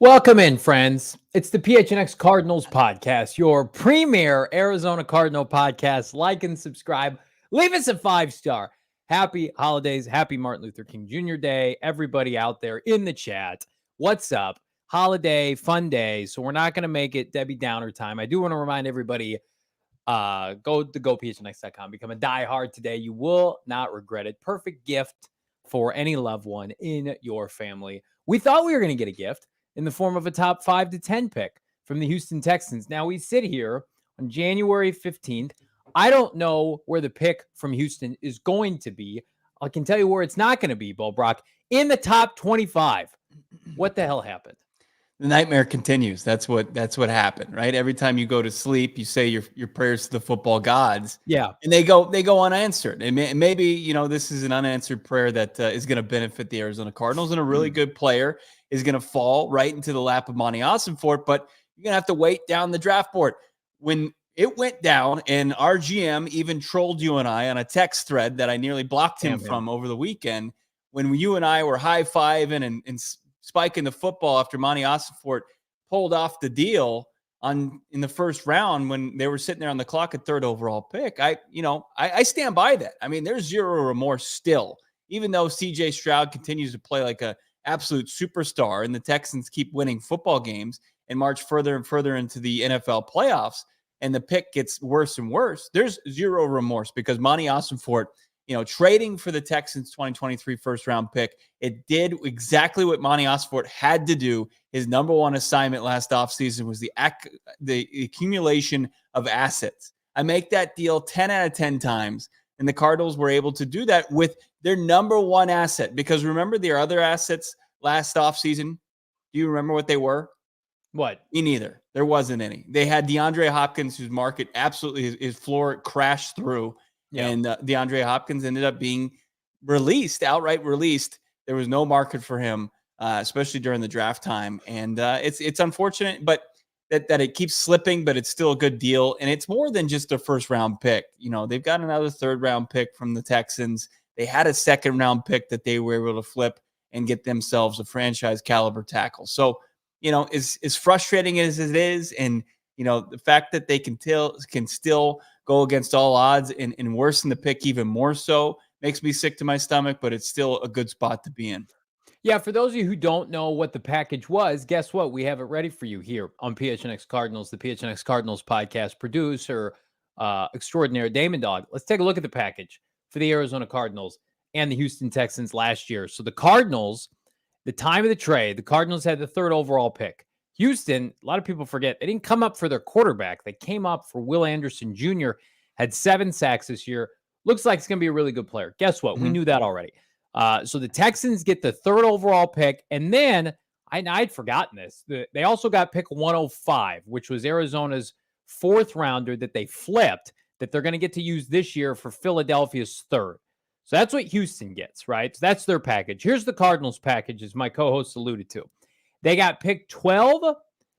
Welcome in, friends. It's the PHNX Cardinals podcast, your premier Arizona Cardinal podcast. Like and subscribe. Leave us a 5-star. Happy holidays. Happy Martin Luther King Jr. Day. Everybody out there in the chat, what's up? Holiday, fun day. So we're not going to make it Debbie Downer time. I do want to remind everybody, go to gophnx.com. Become a diehard today. You will not regret it. Perfect gift for any loved one in your family. We thought we were going to get a gift in the form of a top 5 to 10 pick from the Houston Texans. Now we sit here on January 15th. I don't know where the pick from Houston is going to be. I can tell you where it's not going to be, Bo Brack, in the top 25. What the hell happened? The nightmare continues. That's what happened, right? Every time you go to sleep, you say your prayers to the football gods. Yeah. And they go unanswered. And maybe, this is an unanswered prayer that is going to benefit the Arizona Cardinals, and a really good player is going to fall right into the lap of Monti Ossenfort, but you're going to have to wait down the draft board. When it went down, and our GM even trolled you and I on a text thread that I nearly blocked him from over the weekend, when you and I were high-fiving and spiking the football after Monti Ossenfort pulled off the deal in the first round when they were sitting there on the clock at third overall pick. I stand by that. I mean, there's zero remorse still, even though CJ Stroud continues to play like a absolute superstar and the Texans keep winning football games and march further and further into the NFL playoffs, and the pick gets worse and worse. There's zero remorse because Monti Ossenfort, trading for the Texans 2023 first round pick, it did exactly what Monti Ossenfort had to do. His number one assignment last offseason was the accumulation of assets. I make that deal 10 out of 10 times. And the Cardinals were able to do that with their number one asset. Because remember their other assets last offseason? Do you remember what they were? What? Me neither. There wasn't any. They had DeAndre Hopkins, whose market absolutely, his floor crashed through. Yeah. And DeAndre Hopkins ended up being outright released. There was no market for him, especially during the draft time. And it's unfortunate, but that it keeps slipping, but it's still a good deal. And it's more than just a first round pick. They've got another third round pick from the Texans. They had a second round pick that they were able to flip and get themselves a franchise caliber tackle. So, as frustrating as it is, and, the fact that they can still go against all odds and worsen the pick even more so makes me sick to my stomach, but it's still a good spot to be in. Yeah, for those of you who don't know what the package was, guess what? We have it ready for you here on PHNX Cardinals, the PHNX Cardinals podcast producer extraordinaire, Damon Dog. Let's take a look at the package for the Arizona Cardinals and the Houston Texans last year. So the Cardinals, the time of the trade, the Cardinals had the third overall pick. Houston, a lot of people forget, they didn't come up for their quarterback. They came up for Will Anderson Jr., had 7 sacks this year. Looks like it's going to be a really good player. Guess what? We knew that already. So the Texans get the third overall pick, and then I'd forgotten this. They also got pick 105, which was Arizona's 4th rounder that they flipped that they're going to get to use this year for Philadelphia's 3rd. So that's what Houston gets, right? So that's their package. Here's the Cardinals package, as my co-host alluded to. They got pick 12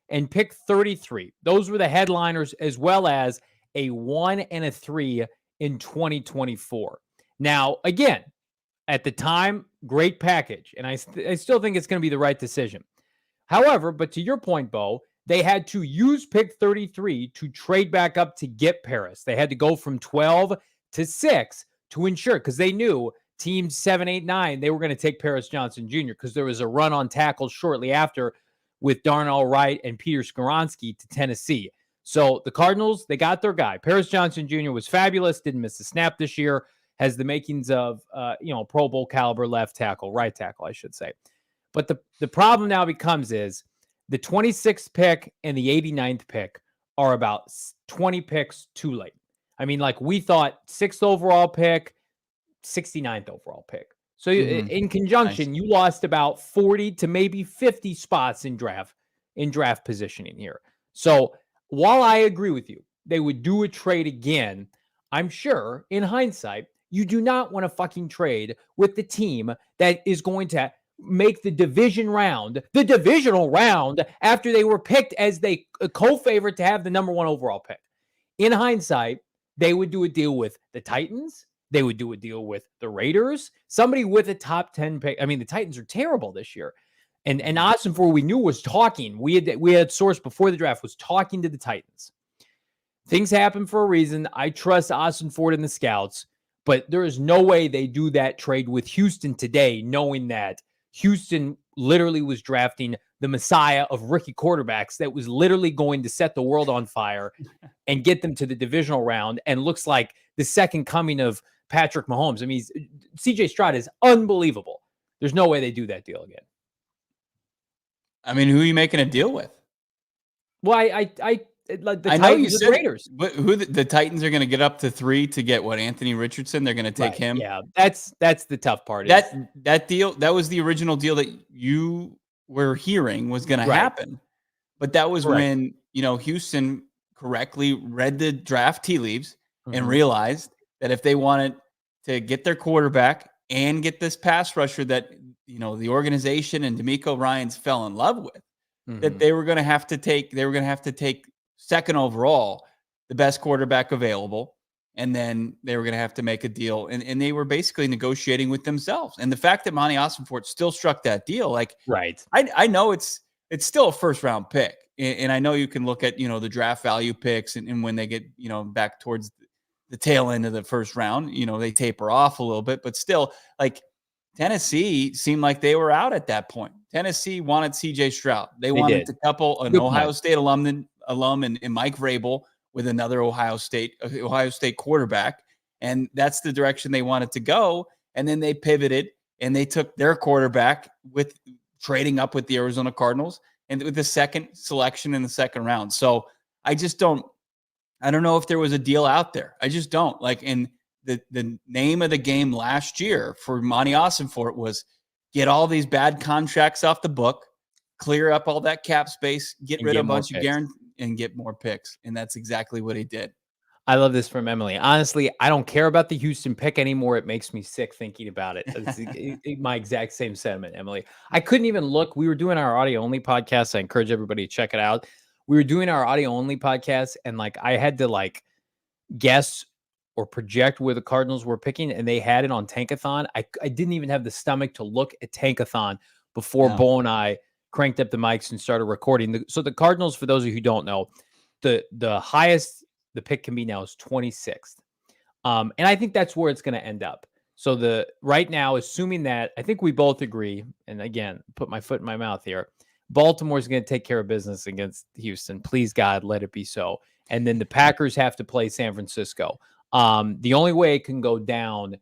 and pick 33. Those were the headliners, as well as a 1 and a 3 in 2024. Now, again, at the time, great package, and I still think it's going to be the right decision. However, but to your point, Bo, they had to use pick 33 to trade back up to get Paris. They had to go from 12 to 6 to ensure, because they knew teams 7, 8, 9, they were going to take Paris Johnson Jr. because there was a run on tackles shortly after with Darnell Wright and Peter Skoronski to Tennessee. So the Cardinals, they got their guy. Paris Johnson Jr. was fabulous, didn't miss a snap this year, has the makings of, Pro Bowl caliber right tackle, I should say. But the problem now becomes is the 26th pick and the 89th pick are about 20 picks too late. I mean, like we thought 6th overall pick, 69th overall pick. So in conjunction, you lost about 40 to maybe 50 spots in draft positioning here. So while I agree with you, they would do a trade again, I'm sure in hindsight, you do not want to fucking trade with the team that is going to make the divisional round after they were picked as a co-favorite to have the number 1 overall pick. In hindsight, they would do a deal with the Titans. They would do a deal with the Raiders, somebody with a top 10 pick. I mean, the Titans are terrible this year. And Ossenfort, we knew, was talking. We had source before the draft, was talking to the Titans. Things happen for a reason. I trust Ossenfort and the scouts, but there is no way they do that trade with Houston today, knowing that Houston literally was drafting the messiah of rookie quarterbacks that was literally going to set the world on fire and get them to the divisional round, and looks like the second coming of Patrick Mahomes. I mean, CJ Stroud is unbelievable. There's no way they do that deal again. I mean, who are you making a deal with? Well, I like the I Titans, know you the said Raiders. But who the Titans are going to get up to 3 to get what? Anthony Richardson? They're going to take him. Yeah, that's the tough part. That deal, that was the original deal that you were hearing was going to happen. But that was when, Houston correctly read the draft tea leaves and realized that if they wanted to get their quarterback and get this pass rusher that, the organization and DeMeco Ryans fell in love with, that they were going to have to take second overall, the best quarterback available. And then they were going to have to make a deal. And they were basically negotiating with themselves. And the fact that Monti Ossenfort still struck that deal, I know it's still a first round pick. And I know you can look at, the draft value picks and when they get, back towards the tail end of the first round, they taper off a little bit, but still, Tennessee seemed like they were out at that point. Tennessee wanted CJ Stroud. They wanted to couple an Ohio State alum and Mike Vrabel with another Ohio State quarterback. And that's the direction they wanted to go. And then they pivoted and they took their quarterback with trading up with the Arizona Cardinals and with the second selection in the second round. So I don't know if there was a deal out there. I just don't. And the name of the game last year for Monti Ossenfort was get all these bad contracts off the book, clear up all that cap space, get rid of a bunch of guarantees, and get more picks. And that's exactly what he did. I love this from Emily. Honestly, I don't care about the Houston pick anymore. It makes me sick thinking about it. It's my exact same sentiment, Emily. I couldn't even look. We were doing our audio only podcast. I encourage everybody to check it out. We were doing our audio only podcast, and I had to guess or project where the Cardinals were picking, and they had it on Tankathon. I didn't even have the stomach to look at Tankathon before Bo and I cranked up the mics and started recording. So the Cardinals, for those of you who don't know, the highest the pick can be now is 26th. And I think that's where it's going to end up. So right now, assuming that, I think we both agree, and again, put my foot in my mouth here, Baltimore's going to take care of business against Houston. Please, God, let it be so. And then the Packers have to play San Francisco. The only way it can go down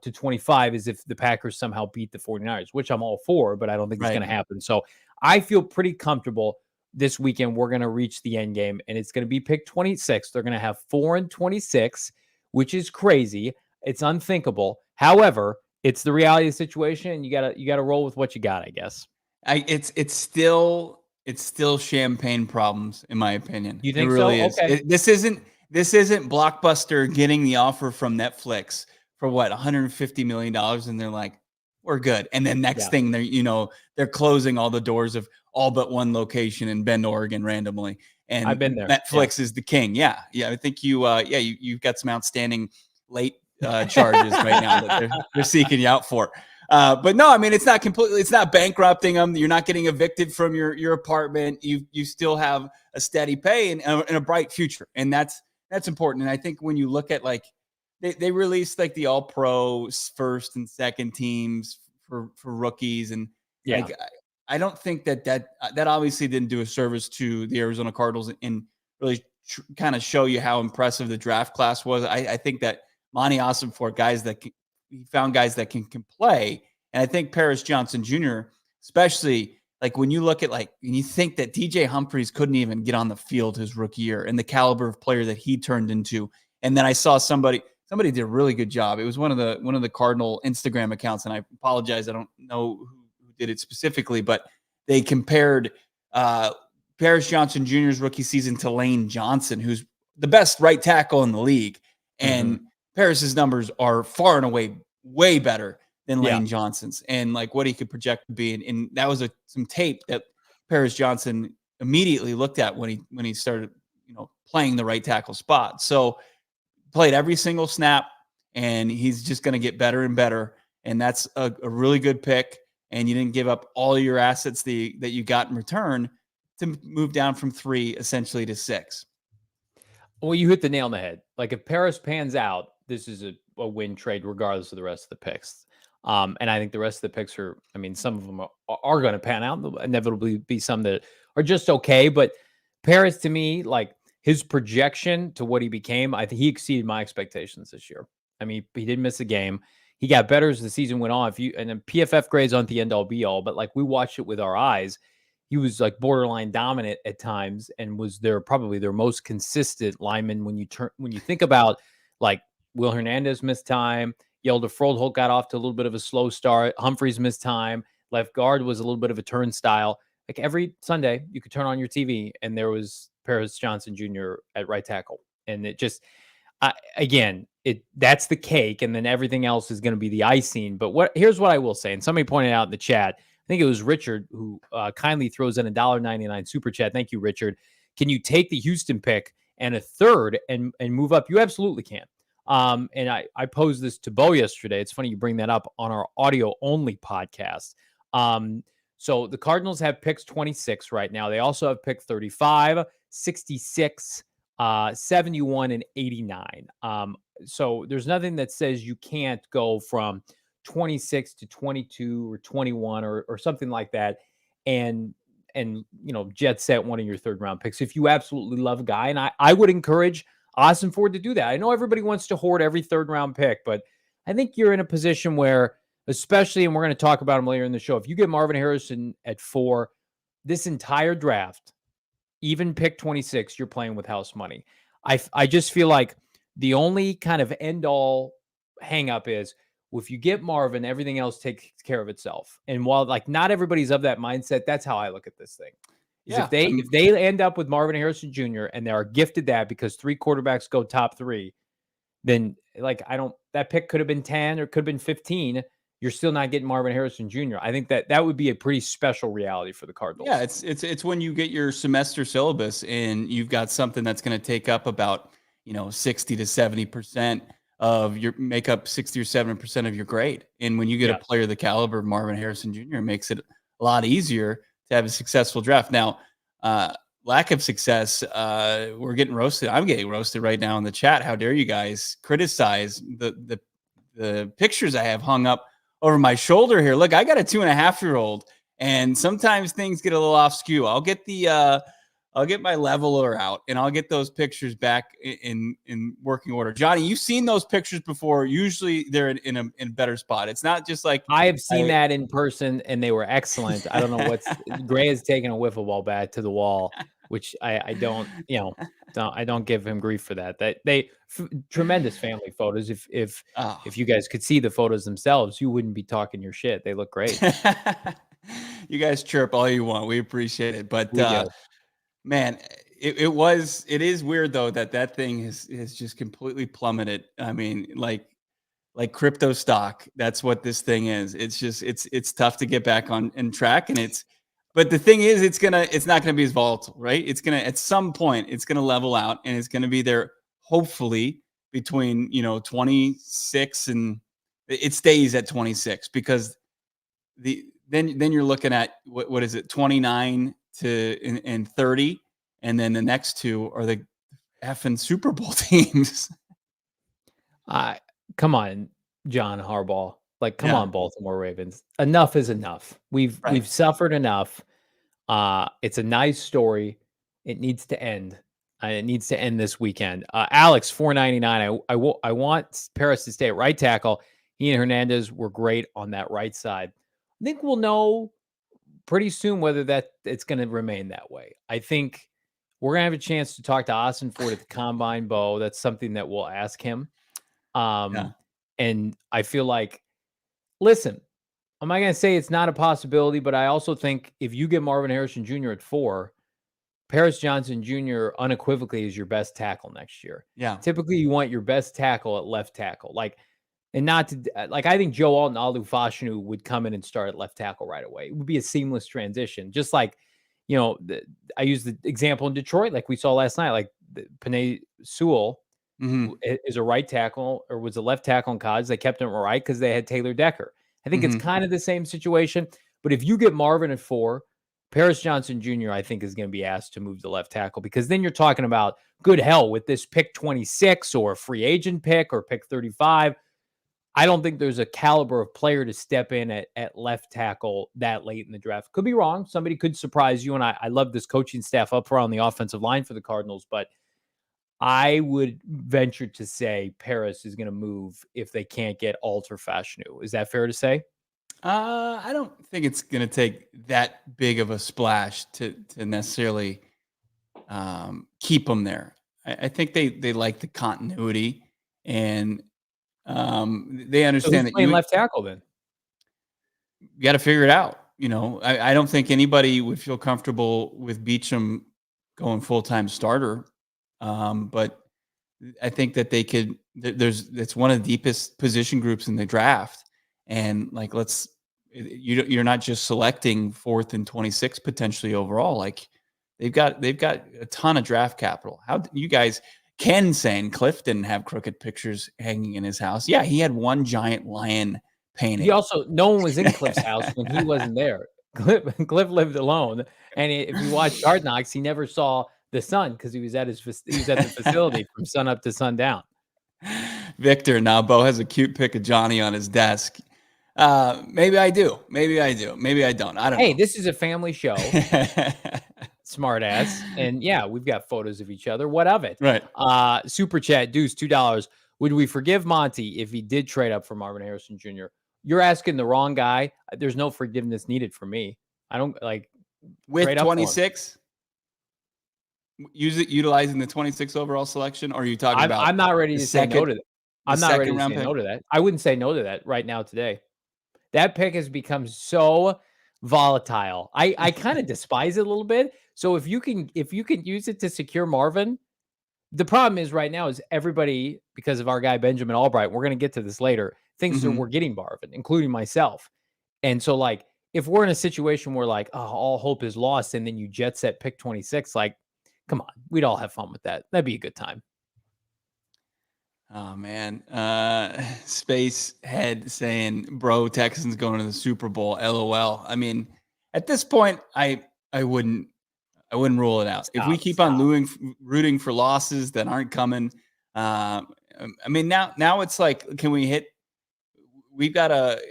to 25 is if the Packers somehow beat the 49ers, which I'm all for, but I don't think it's going to happen. So I feel pretty comfortable this weekend we're going to reach the end game, and it's going to be pick 26. They're going to have 4 and 26, which is crazy. It's unthinkable. However, it's the reality of the situation, and you gotta roll with what you got, I guess. It's still champagne problems, in my opinion. You think it really so? is. Okay. This isn't Blockbuster getting the offer from Netflix for what, $150 million, and they're like, we're good. And then next thing they're closing all the doors of all but one location in Bend, Oregon, randomly. And I've been there. Netflix is the king. Yeah. I think you've got some outstanding late charges right now that they're seeking you out for. But no, I mean, it's not bankrupting them. You're not getting evicted from your apartment. You still have a steady pay and a bright future. And that's important. And I think when you look at they released the all pro first and second teams for rookies. And I don't think that obviously didn't do a service to the Arizona Cardinals and really kind of show you how impressive the draft class was. I think that Monti Ossenfort, he found guys that can play. And I think Paris Johnson Jr., especially when you look at and you think that DJ Humphries couldn't even get on the field his rookie year and the caliber of player that he turned into. And then I saw somebody did a really good job. It was one of the Cardinal Instagram accounts. And I apologize, I don't know who did it specifically, but they compared Paris Johnson Jr.'s rookie season to Lane Johnson, who's the best right tackle in the league. And Paris's numbers are far and away way better than Lane Johnson's, and what he could project to be. And that was some tape that Paris Johnson immediately looked at when he started, playing the right tackle spot. So played every single snap, and he's just going to get better and better. And that's a really good pick. and you didn't give up all your assets that you got in return to move down from 3 essentially to 6. Well, you hit the nail on the head. Like if Paris pans out, this is a win trade regardless of the rest of the picks. And I think the rest of the picks are, I mean, some of them are going to pan out. There'll inevitably be some that are just okay. But Paris, to me, like his projection to what he became, I think he exceeded my expectations this year. I mean, he didn't miss a game. He got better as the season went on. And then PFF grades aren't the end all be all, but like we watched it with our eyes. He was like borderline dominant at times and was probably their most consistent lineman when you think about like Will Hernandez missed time, Yelder Froldholt got off to a little bit of a slow start, Humphreys missed time, left guard was a little bit of a turnstile. Like every Sunday you could turn on your TV and there was Paris Johnson Jr. at right tackle. And it just that's the cake, and then everything else is going to be the icing. But here's what I will say, and somebody pointed out in the chat, I think it was Richard who kindly throws in $1.99 super chat. Thank you, Richard. Can you take the Houston pick and a third and move up? You absolutely can. And I posed this to Bo yesterday. It's funny you bring that up on our audio only podcast. So the Cardinals have picks 26 right now. They also have pick 35, 66, 71, and 89. So there's nothing that says you can't go from 26 to 22 or 21 or something like that and jet set one of your third round picks if you absolutely love a guy. And I would encourage Ossenfort to do that. I know everybody wants to hoard every third round pick, but I think you're in a position where, especially, and we're going to talk about him later in the show, if you get Marvin Harrison at 4, this entire draft, even pick 26, you're playing with house money. I just feel like the only kind of end all hang up is, well, if you get Marvin, everything else takes care of itself. And while like not everybody's of that mindset, that's how I look at this thing. If they end up with Marvin Harrison Jr. and they are gifted that because 3 quarterbacks go top 3, then like that pick could have been 10 or could have been 15. You're still not getting Marvin Harrison Jr. I think that would be a pretty special reality for the Cardinals. Yeah, it's when you get your semester syllabus and you've got something that's going to take up about 60 to 70% of make up 60 or 7% of your grade. And when you get a player the caliber of Marvin Harrison Jr., it makes it a lot easier to have a successful draft. Now, lack of success, we're getting roasted. I'm getting roasted right now in the chat. How dare you guys criticize the pictures I have hung up over my shoulder here? Look, I got a 2.5-year-old, and sometimes things get a little off skew. I'll get my leveler out and I'll get those pictures back in working order. Johnny, you've seen those pictures before. Usually they're in a better spot. It's not just like I have seen that in person and they were excellent. I don't know Gray has taken a wiffle ball bat to the wall, which I don't give him grief for that. Tremendous family photos. If you guys could see the photos themselves, you wouldn't be talking your shit. They look great. You guys chirp all you want. We appreciate it. But man, it is weird though that thing has just completely plummeted. I mean, like crypto stock. That's what this thing is. It's just it's tough to get back on track, but the thing is, it's not gonna be as volatile, right? It's gonna at some point it's gonna level out, and it's gonna be there hopefully between 26 and it stays at 26 because then you're looking at what is it 29 and 30, and then the next two are the effing Super Bowl teams. Come on, John Harbaugh. Like, come on, Baltimore Ravens. Enough is enough. We've suffered enough. It's a nice story. It needs to end. It needs to end this weekend. Alex, $4.99. I want Paris to stay at right tackle. He and Hernandez were great on that right side. I think we'll know pretty soon whether it's going to remain that way. I think we're going to have a chance to talk to Ossenfort at the Combine, Bo. That's something that we'll ask him. And I feel like, listen, I'm not going to say it's not a possibility, but I also think if you get Marvin Harrison Jr. at 4, Paris Johnson Jr. unequivocally is your best tackle next year. Yeah. Typically, you want your best tackle at left tackle. And not to I think Joe Alton Alufashanu would come in and start at left tackle right away. It would be a seamless transition. Just like, I use the example in Detroit, like we saw last night, like Penei Sewell is a right tackle or was a left tackle in college. They kept him right because they had Taylor Decker. I think it's kind of the same situation. But if you get Marvin at 4, Paris Johnson Jr., I think, is going to be asked to move to left tackle, because then you're talking about good hell with this pick 26 or a free agent pick or pick 35. I don't think there's a caliber of player to step in at left tackle that late in the draft. Could be wrong. Somebody could surprise you. And I love this coaching staff up front on the offensive line for the Cardinals, but I would venture to say Paris is going to move if they can't get Ultra Fashanu. Is that fair to say? I don't think it's going to take that big of a splash to necessarily keep them there. I think they like the continuity, and they So understand who's that playing you left tackle then? got to figure it out. I don't think anybody would feel comfortable with Beachum going full-time starter. But I think that they could, it's one of the deepest position groups in the draft. And like, you're not just selecting 4th and 26 potentially overall. Like they've got a ton of draft capital. How you guys, Ken saying Cliff didn't have crooked pictures hanging in his house. Yeah. He had one giant lion painting. He also, no one was in Cliff's house when he wasn't there. Cliff lived alone. And if you watch Hard Knocks, he never saw the sun because he was at the facility from sun up to sundown. Victor, now Bo has a cute pic of Johnny on his desk. Maybe I do. Maybe I do. Maybe I don't. I don't know. Hey, this is a family show. Smart ass. And yeah, we've got photos of each other. What of it? Right. Super chat, Deuce, $2. Would we forgive Monty if he did trade up for Marvin Harrison Jr.? You're asking the wrong guy. There's no forgiveness needed for me. I don't like with 26. Utilizing the 26 overall selection, or are you talking about? I'm not ready to say no to that. I'm not ready to say no to that. I wouldn't say no to that right now today. That pick has become so volatile. I kind of despise it a little bit. So if you can use it to secure Marvin, the problem is right now is everybody, because of our guy Benjamin Albright, we're going to get to this later, thinks that we're getting Marvin, including myself. And so like if we're in a situation where like, oh, all hope is lost, and then you jet set pick 26, like, come on, we'd all have fun with that. That'd be a good time. Oh man, Space Head saying, "Bro, Texans going to the Super Bowl." LOL. I mean, at this point, I wouldn't rule it out. If we keep on rooting for losses that aren't coming, I mean, now it's like, can we hit? We've got to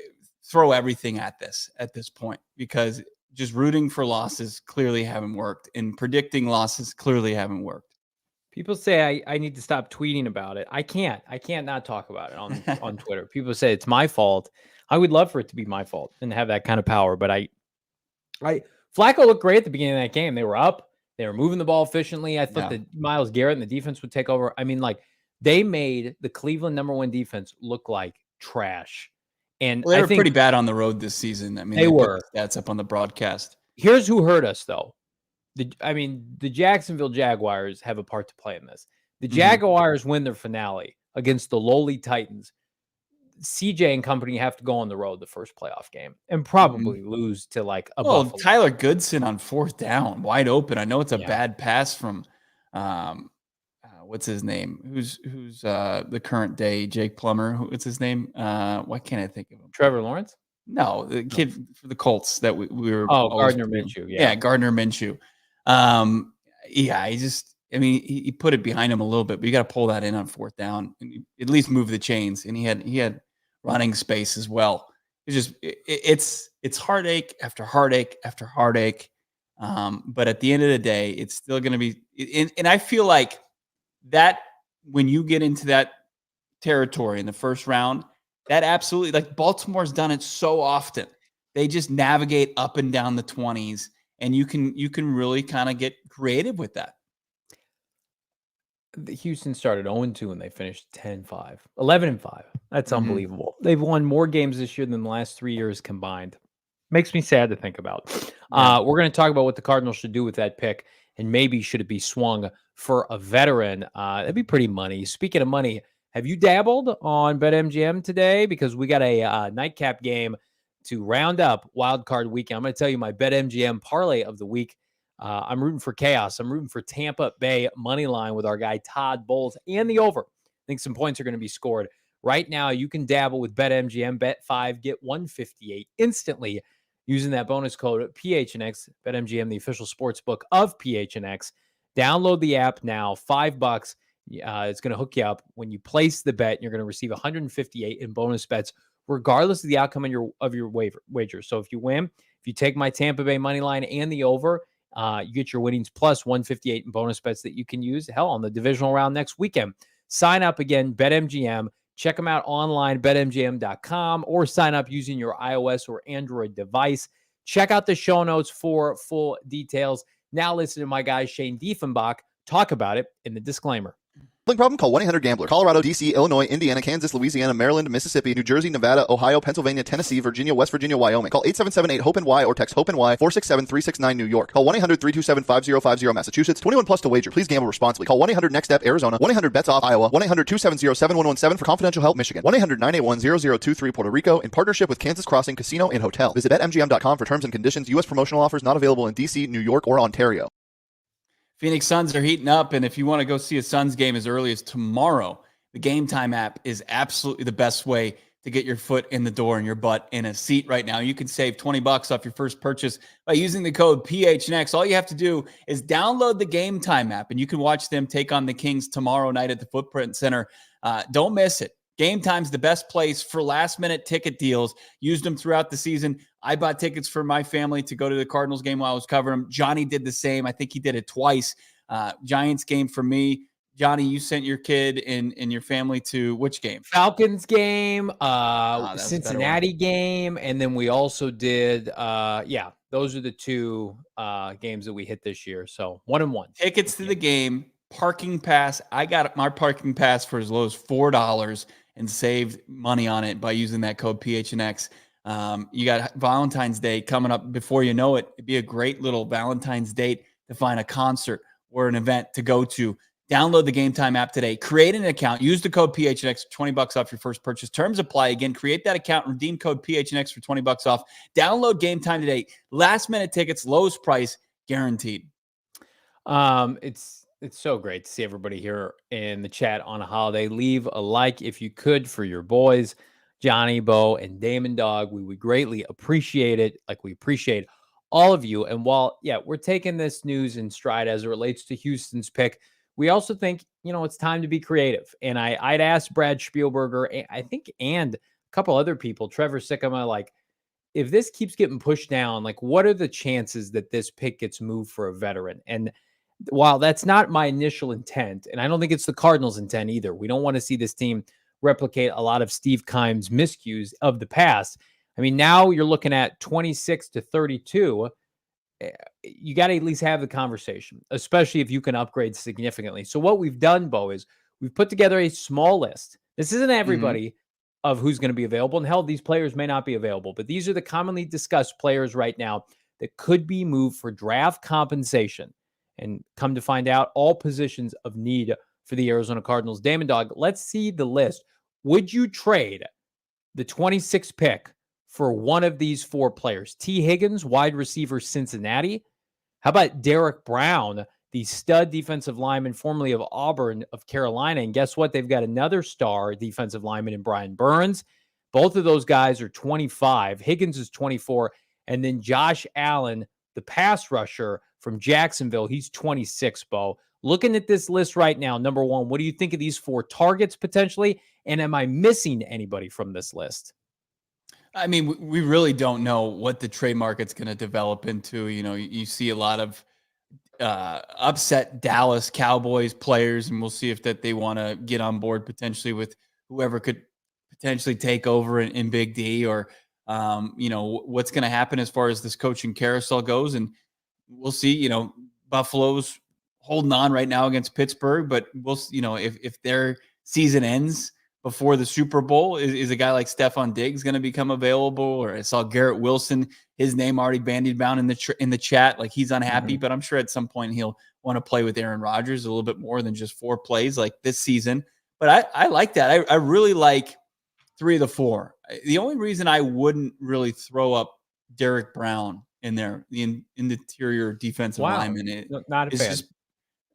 throw everything at this point, because just rooting for losses clearly haven't worked, and predicting losses clearly haven't worked. People say I need to stop tweeting about it. I can't not talk about it on Twitter. People say it's my fault. I would love for it to be my fault and have that kind of power. But Flacco looked great at the beginning of that game. They were up. They were moving the ball efficiently. I thought that Myles Garrett and the defense would take over. I mean, like, they made the Cleveland #1 defense look like trash. And they were pretty bad on the road this season. I mean, they were. Put the stats up on the broadcast. Here's who hurt us, though. The Jacksonville Jaguars have a part to play in this. The Jaguars win their finale against the lowly Titans. CJ and company have to go on the road the first playoff game and probably lose to like a Buffalo. Tyler Goodson on 4th down, wide open. I know it's a bad pass from what's his name? Who's the current day Jake Plummer? What's his name? Why can't I think of him? Trevor Lawrence? No, the kid for the Colts that we were. Oh, Gardner Minshew. Yeah, Gardner Minshew. He put it behind him a little bit, but you got to pull that in on 4th down and at least move the chains. And he had running space as well. It's heartache after heartache after heartache. But at the end of the day, it's still going to be. And I feel like that when you get into that territory in the first round, that absolutely, like, Baltimore's done it so often. They just navigate up and down the 20s, and you can really kind of get creative with that. The Houston started 0-2 and they finished 10-5, 11-5. That's unbelievable. They've won more games this year than the last 3 years combined. Makes me sad to think about. We're going to talk about what the Cardinals should do with that pick, and maybe should it be swung for a veteran. That'd be pretty money. Speaking of money, have you dabbled on BetMGM today? Because we got a nightcap game to round up Wild Card Weekend. I'm going to tell you my BetMGM parlay of the week. I'm rooting for chaos. I'm rooting for Tampa Bay money line with our guy Todd Bowles and the over. I think some points are going to be scored. Right now, you can dabble with BetMGM, bet 5, get 158 instantly using that bonus code PHNX. BetMGM, the official sports book of PHNX. Download the app now, $5. It's going to hook you up. When you place the bet, you're going to receive 158 in bonus bets, regardless of the outcome of your wager. So if you win, if you take my Tampa Bay money line and the over, you get your winnings plus 158 in bonus bets that you can use, hell, on the divisional round next weekend. Sign up again, BetMGM. Check them out online, betmgm.com, or sign up using your iOS or Android device. Check out the show notes for full details. Now listen to my guy Shane Diefenbach talk about it in the disclaimer. Problem? Call 1-800-GAMBLER. Colorado, D.C., Illinois, Indiana, Kansas, Louisiana, Maryland, Mississippi, New Jersey, Nevada, Ohio, Pennsylvania, Tennessee, Virginia, West Virginia, Wyoming. Call 877-8-HOPE-NY or text HOPE-NY 467-369 New York. Call 1-800-327-5050 Massachusetts. 21 plus to wager. Please gamble responsibly. Call 1-800-NEXT-STEP Arizona. 1-800-BETS-OFF Iowa. 1-800-270-7117 for confidential help Michigan. 1-800-981-0023 Puerto Rico in partnership with Kansas Crossing Casino and Hotel. Visit BetMGM.com for terms and conditions. U.S. promotional offers not available in D.C., New York, or Ontario. Phoenix Suns are heating up, and if you want to go see a Suns game as early as tomorrow, the Game Time app is absolutely the best way to get your foot in the door and your butt in a seat right now. You can save $20 off your first purchase by using the code PHNX. All you have to do is download the Game Time app, and you can watch them take on the Kings tomorrow night at the Footprint Center. Don't miss it. Game Time's the best place for last-minute ticket deals. Used them throughout the season. I bought tickets for my family to go to the Cardinals game while I was covering them. Johnny did the same. I think he did it twice. Giants game for me. Johnny, you sent your kid and your family to which game? Falcons game, Cincinnati game, and then we also did, those are the two games that we hit this year. So 1-1. Tickets to the game, parking pass. I got my parking pass for as low as $4 and saved money on it by using that code PHNX. You got Valentine's Day coming up before you know it. It'd be a great little Valentine's date to find a concert or an event to go to. Download the Game Time app today. Create an account. Use the code PHNX for $20 off your first purchase. Terms apply. Again, create that account. Redeem code PHNX for $20 off. Download Game Time today. Last minute tickets, lowest price guaranteed. It's so great to see everybody here in the chat on a holiday. Leave a like if you could for your boys, Johnny, Bo, and Damon Dog. We would greatly appreciate it. Like we appreciate all of you. And while, we're taking this news in stride as it relates to Houston's pick, we also think, it's time to be creative. And I'd asked Brad Spielberger, I think, and a couple other people, Trevor Sikkema, like, if this keeps getting pushed down, like, what are the chances that this pick gets moved for a veteran? And while that's not my initial intent, and I don't think it's the Cardinals' intent either, we don't want to see this team replicate a lot of Steve Keim's miscues of the past. I mean, now you're looking at 26 to 32. You got to at least have the conversation, especially if you can upgrade significantly. So what we've done, Bo, is we've put together a small list. This isn't everybody of who's going to be available. And hell, these players may not be available, but these are the commonly discussed players right now that could be moved for draft compensation. And come to find out, all positions of need for the Arizona Cardinals. Damon Dog, let's see the list. Would you trade the 26th pick for one of these four players? T. Higgins, wide receiver, Cincinnati. How about Derek Brown, the stud defensive lineman, formerly of Auburn of Carolina? And guess what? They've got another star defensive lineman in Brian Burns. Both of those guys are 25. Higgins is 24. And then Josh Allen, the pass rusher from Jacksonville, he's 26, Bo. Looking at this list right now, number one, what do you think of these four targets potentially? And am I missing anybody from this list? I mean, we really don't know what the trade market's going to develop into. You see a lot of upset Dallas Cowboys players, and we'll see if that they want to get on board potentially with whoever could potentially take over in Big D, or what's going to happen as far as this coaching carousel goes. And we'll see. Buffalo's holding on right now against Pittsburgh, but we'll if their season ends before the Super Bowl, is a guy like Stephon Diggs going to become available? Or I saw Garrett Wilson, his name already bandied about in the chat, like he's unhappy, but I'm sure at some point he'll want to play with Aaron Rodgers a little bit more than just 4 plays like this season. But I like that. I really like 3 of the 4. The only reason I wouldn't really throw up Derek Brown in there, the interior defensive lineman, not a fan.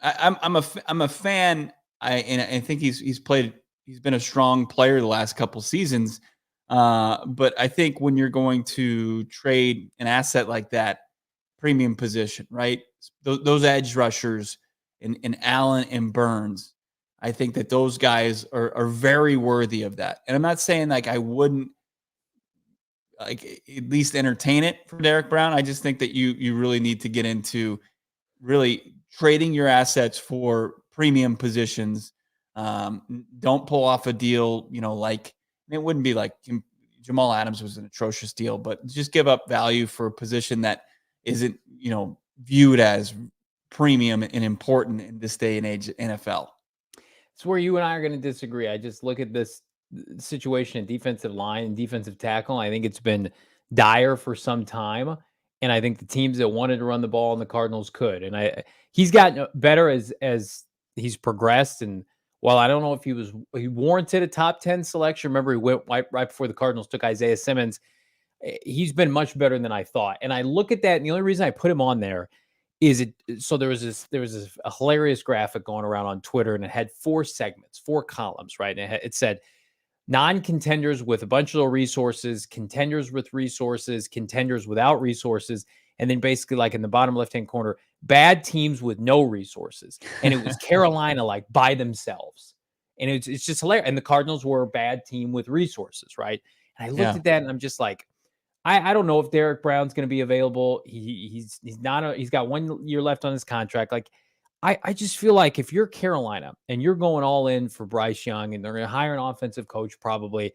I'm a fan. I think he's played he's been a strong player the last couple seasons. But I think when you're going to trade an asset like that, premium position, right? Those edge rushers in Allen and Burns, I think that those guys are very worthy of that. And I'm not saying like I wouldn't like at least entertain it for Derek Brown. I just think that you really need to get into really trading your assets for premium positions. Don't pull off a deal, like it wouldn't be like Jamal Adams was an atrocious deal, but just give up value for a position that isn't, viewed as premium and important in this day and age NFL. It's where you and I are going to disagree. I just look at this situation at defensive line and defensive tackle. I think it's been dire for some time. And I think the teams that wanted to run the ball and the Cardinals could. And he's gotten better as he's progressed. And while I don't know if he warranted a top 10 selection, remember he went right before the Cardinals took Isaiah Simmons. He's been much better than I thought. And I look at that, and the only reason I put him on there is so there was a hilarious graphic going around on Twitter, and it had 4 segments, 4 columns, right? And it said non-contenders with a bunch of resources, contenders with resources, contenders without resources, and then basically like in the bottom left-hand corner, bad teams with no resources. And it was Carolina like by themselves. And it's just hilarious. And the Cardinals were a bad team with resources, right? And I looked at that and I'm just like, I don't know if Derek Brown's going to be available. He's not. He's got 1 year left on his contract. Like, I just feel like if you're Carolina and you're going all in for Bryce Young and they're going to hire an offensive coach, probably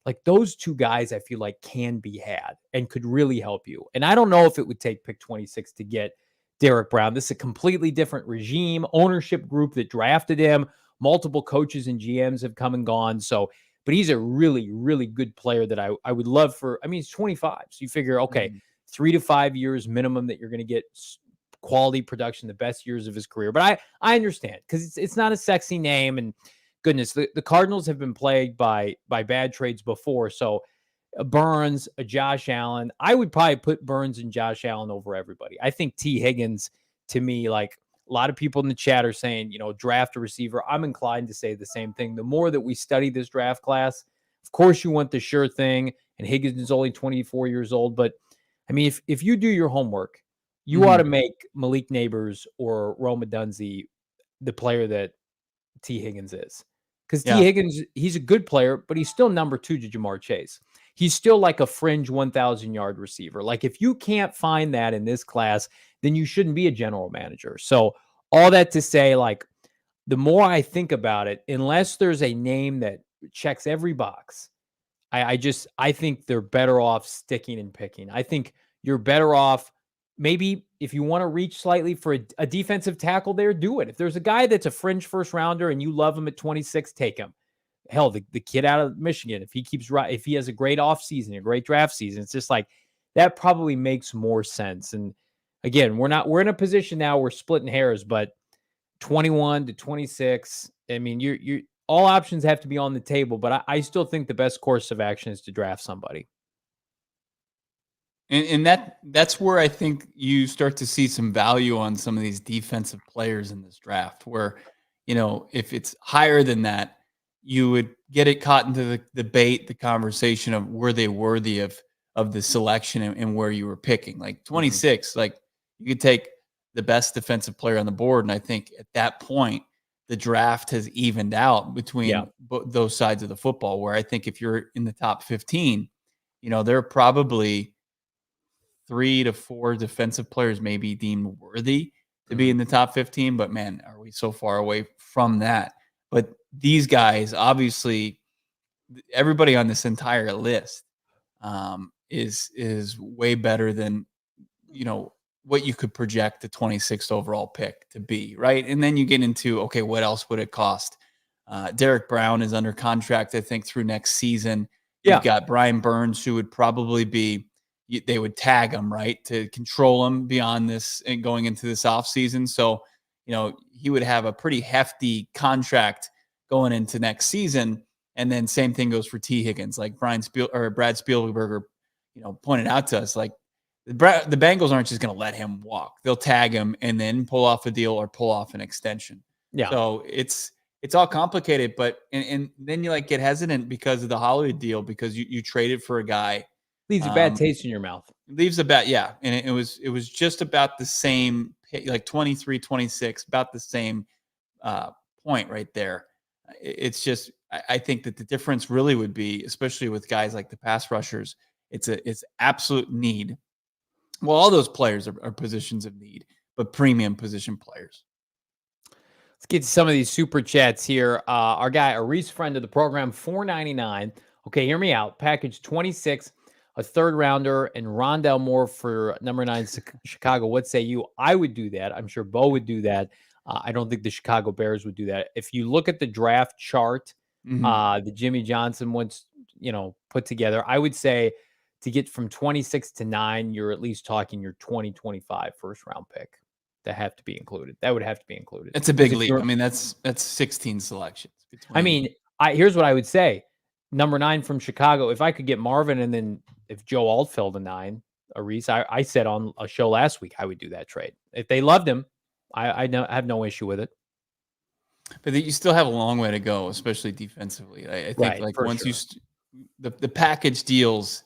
like those 2 guys, I feel like can be had and could really help you. And I don't know if it would take pick 26 to get Derek Brown. This is a completely different regime, ownership group that drafted him. Multiple coaches and GMs have come and gone. So. But he's a really, really good player that I would love for. I mean, he's 25. So you figure, okay, 3 to 5 years minimum that you're going to get quality production, the best years of his career. But I understand because it's not a sexy name. And goodness, the Cardinals have been plagued by bad trades before. So a Burns, a Josh Allen, I would probably put Burns and Josh Allen over everybody. I think T. Higgins, to me, like, a lot of people in the chat are saying, draft a receiver. I'm inclined to say the same thing. The more that we study this draft class, of course, you want the sure thing. And Higgins is only 24 years old. But, I mean, if you do your homework, you ought to make Malik Neighbors or Rome Odunze the player that T. Higgins is. Because T. Higgins, he's a good player, but he's still number 2 to Jamar Chase. He's still like a fringe 1,000-yard receiver. Like, if you can't find that in this class, then you shouldn't be a general manager. So all that to say, like, the more I think about it, unless there's a name that checks every box, I think they're better off sticking and picking. I think you're better off maybe if you want to reach slightly for a defensive tackle there, do it. If there's a guy that's a fringe first rounder and you love him at 26, take him. Hell, the kid out of Michigan, if he has a great offseason, a great draft season, it's just like that probably makes more sense. And again, we're in a position now we're splitting hairs, but 21 to 26, I mean, you're all options have to be on the table, but I still think the best course of action is to draft somebody. And that's where I think you start to see some value on some of these defensive players in this draft, where, if it's higher than that, you would get it caught into the debate, the conversation of were they worthy of the selection and where you were picking. Like 26, like you could take the best defensive player on the board. And I think at that point, the draft has evened out between those sides of the football, where I think if you're in the top 15, there are probably 3 to 4 defensive players may be deemed worthy to be in the top 15, but man, are we so far away from that? But these guys, obviously, everybody on this entire list is way better than, what you could project the 26th overall pick to be, right? And then you get into, okay, what else would it cost? Derek Brown is under contract, I think, through next season. You've got Brian Burns, who would probably be, they would tag him, right, to control him beyond this and going into this offseason. So, he would have a pretty hefty contract going into next season. And then same thing goes for T. Higgins, like Brad Spielberger, pointed out to us, like the Bengals aren't just going to let him walk. They'll tag him and then pull off a deal or pull off an extension. Yeah. So it's all complicated, but and then you like get hesitant because of the Hollywood deal, because you traded for a guy. Leaves a bad taste in your mouth. Leaves about, yeah. And it was just about the same, like 23, 26, about the same point right there. It's just, I think that the difference really would be, especially with guys like the pass rushers, it's absolute need. Well, all those players are positions of need, but premium position players. Let's get to some of these super chats here. Our guy, a Reese friend of the program, $4.99. Okay, hear me out. Package 26, a third rounder, and Rondell Moore for number 9 Chicago. What say you? I would do that. I'm sure Bo would do that. I don't think the Chicago Bears would do that. If you look at the draft chart, the Jimmy Johnson ones, put together, I would say to get from 26 to 9, you're at least talking your 2025 first round pick. That have to be included. That would have to be included. It's a big leap. I mean, that's 16 selections. I mean, here's what I would say. Number 9 from Chicago. If I could get Marvin, and then if Joe Altfeld a 9, a Reese, I said on a show last week, I would do that trade. If they loved him, I have no issue with it. But you still have a long way to go, especially defensively. I think Right, like once sure. The package deals,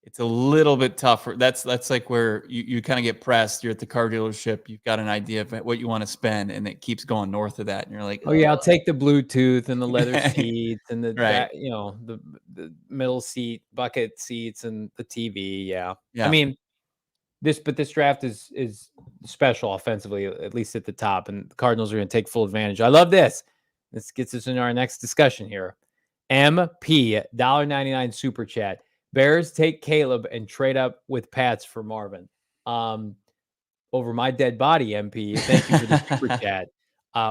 it's a little bit tougher. That's like where you kind of get pressed. You're at the car dealership. You've got an idea of what you want to spend, and it keeps going north of that. And you're like, oh yeah, I'll take the Bluetooth and the leather seats and the right. the middle seat bucket seats and the TV. Yeah. Yeah. I mean, this draft is special offensively, at least at the top, and the Cardinals are going to take full advantage. I love this. This gets us into our next discussion here. MP $1.99 super chat. Bears take Caleb and trade up with Pats for Marvin. Over my dead body, MP. Thank you for the super chat.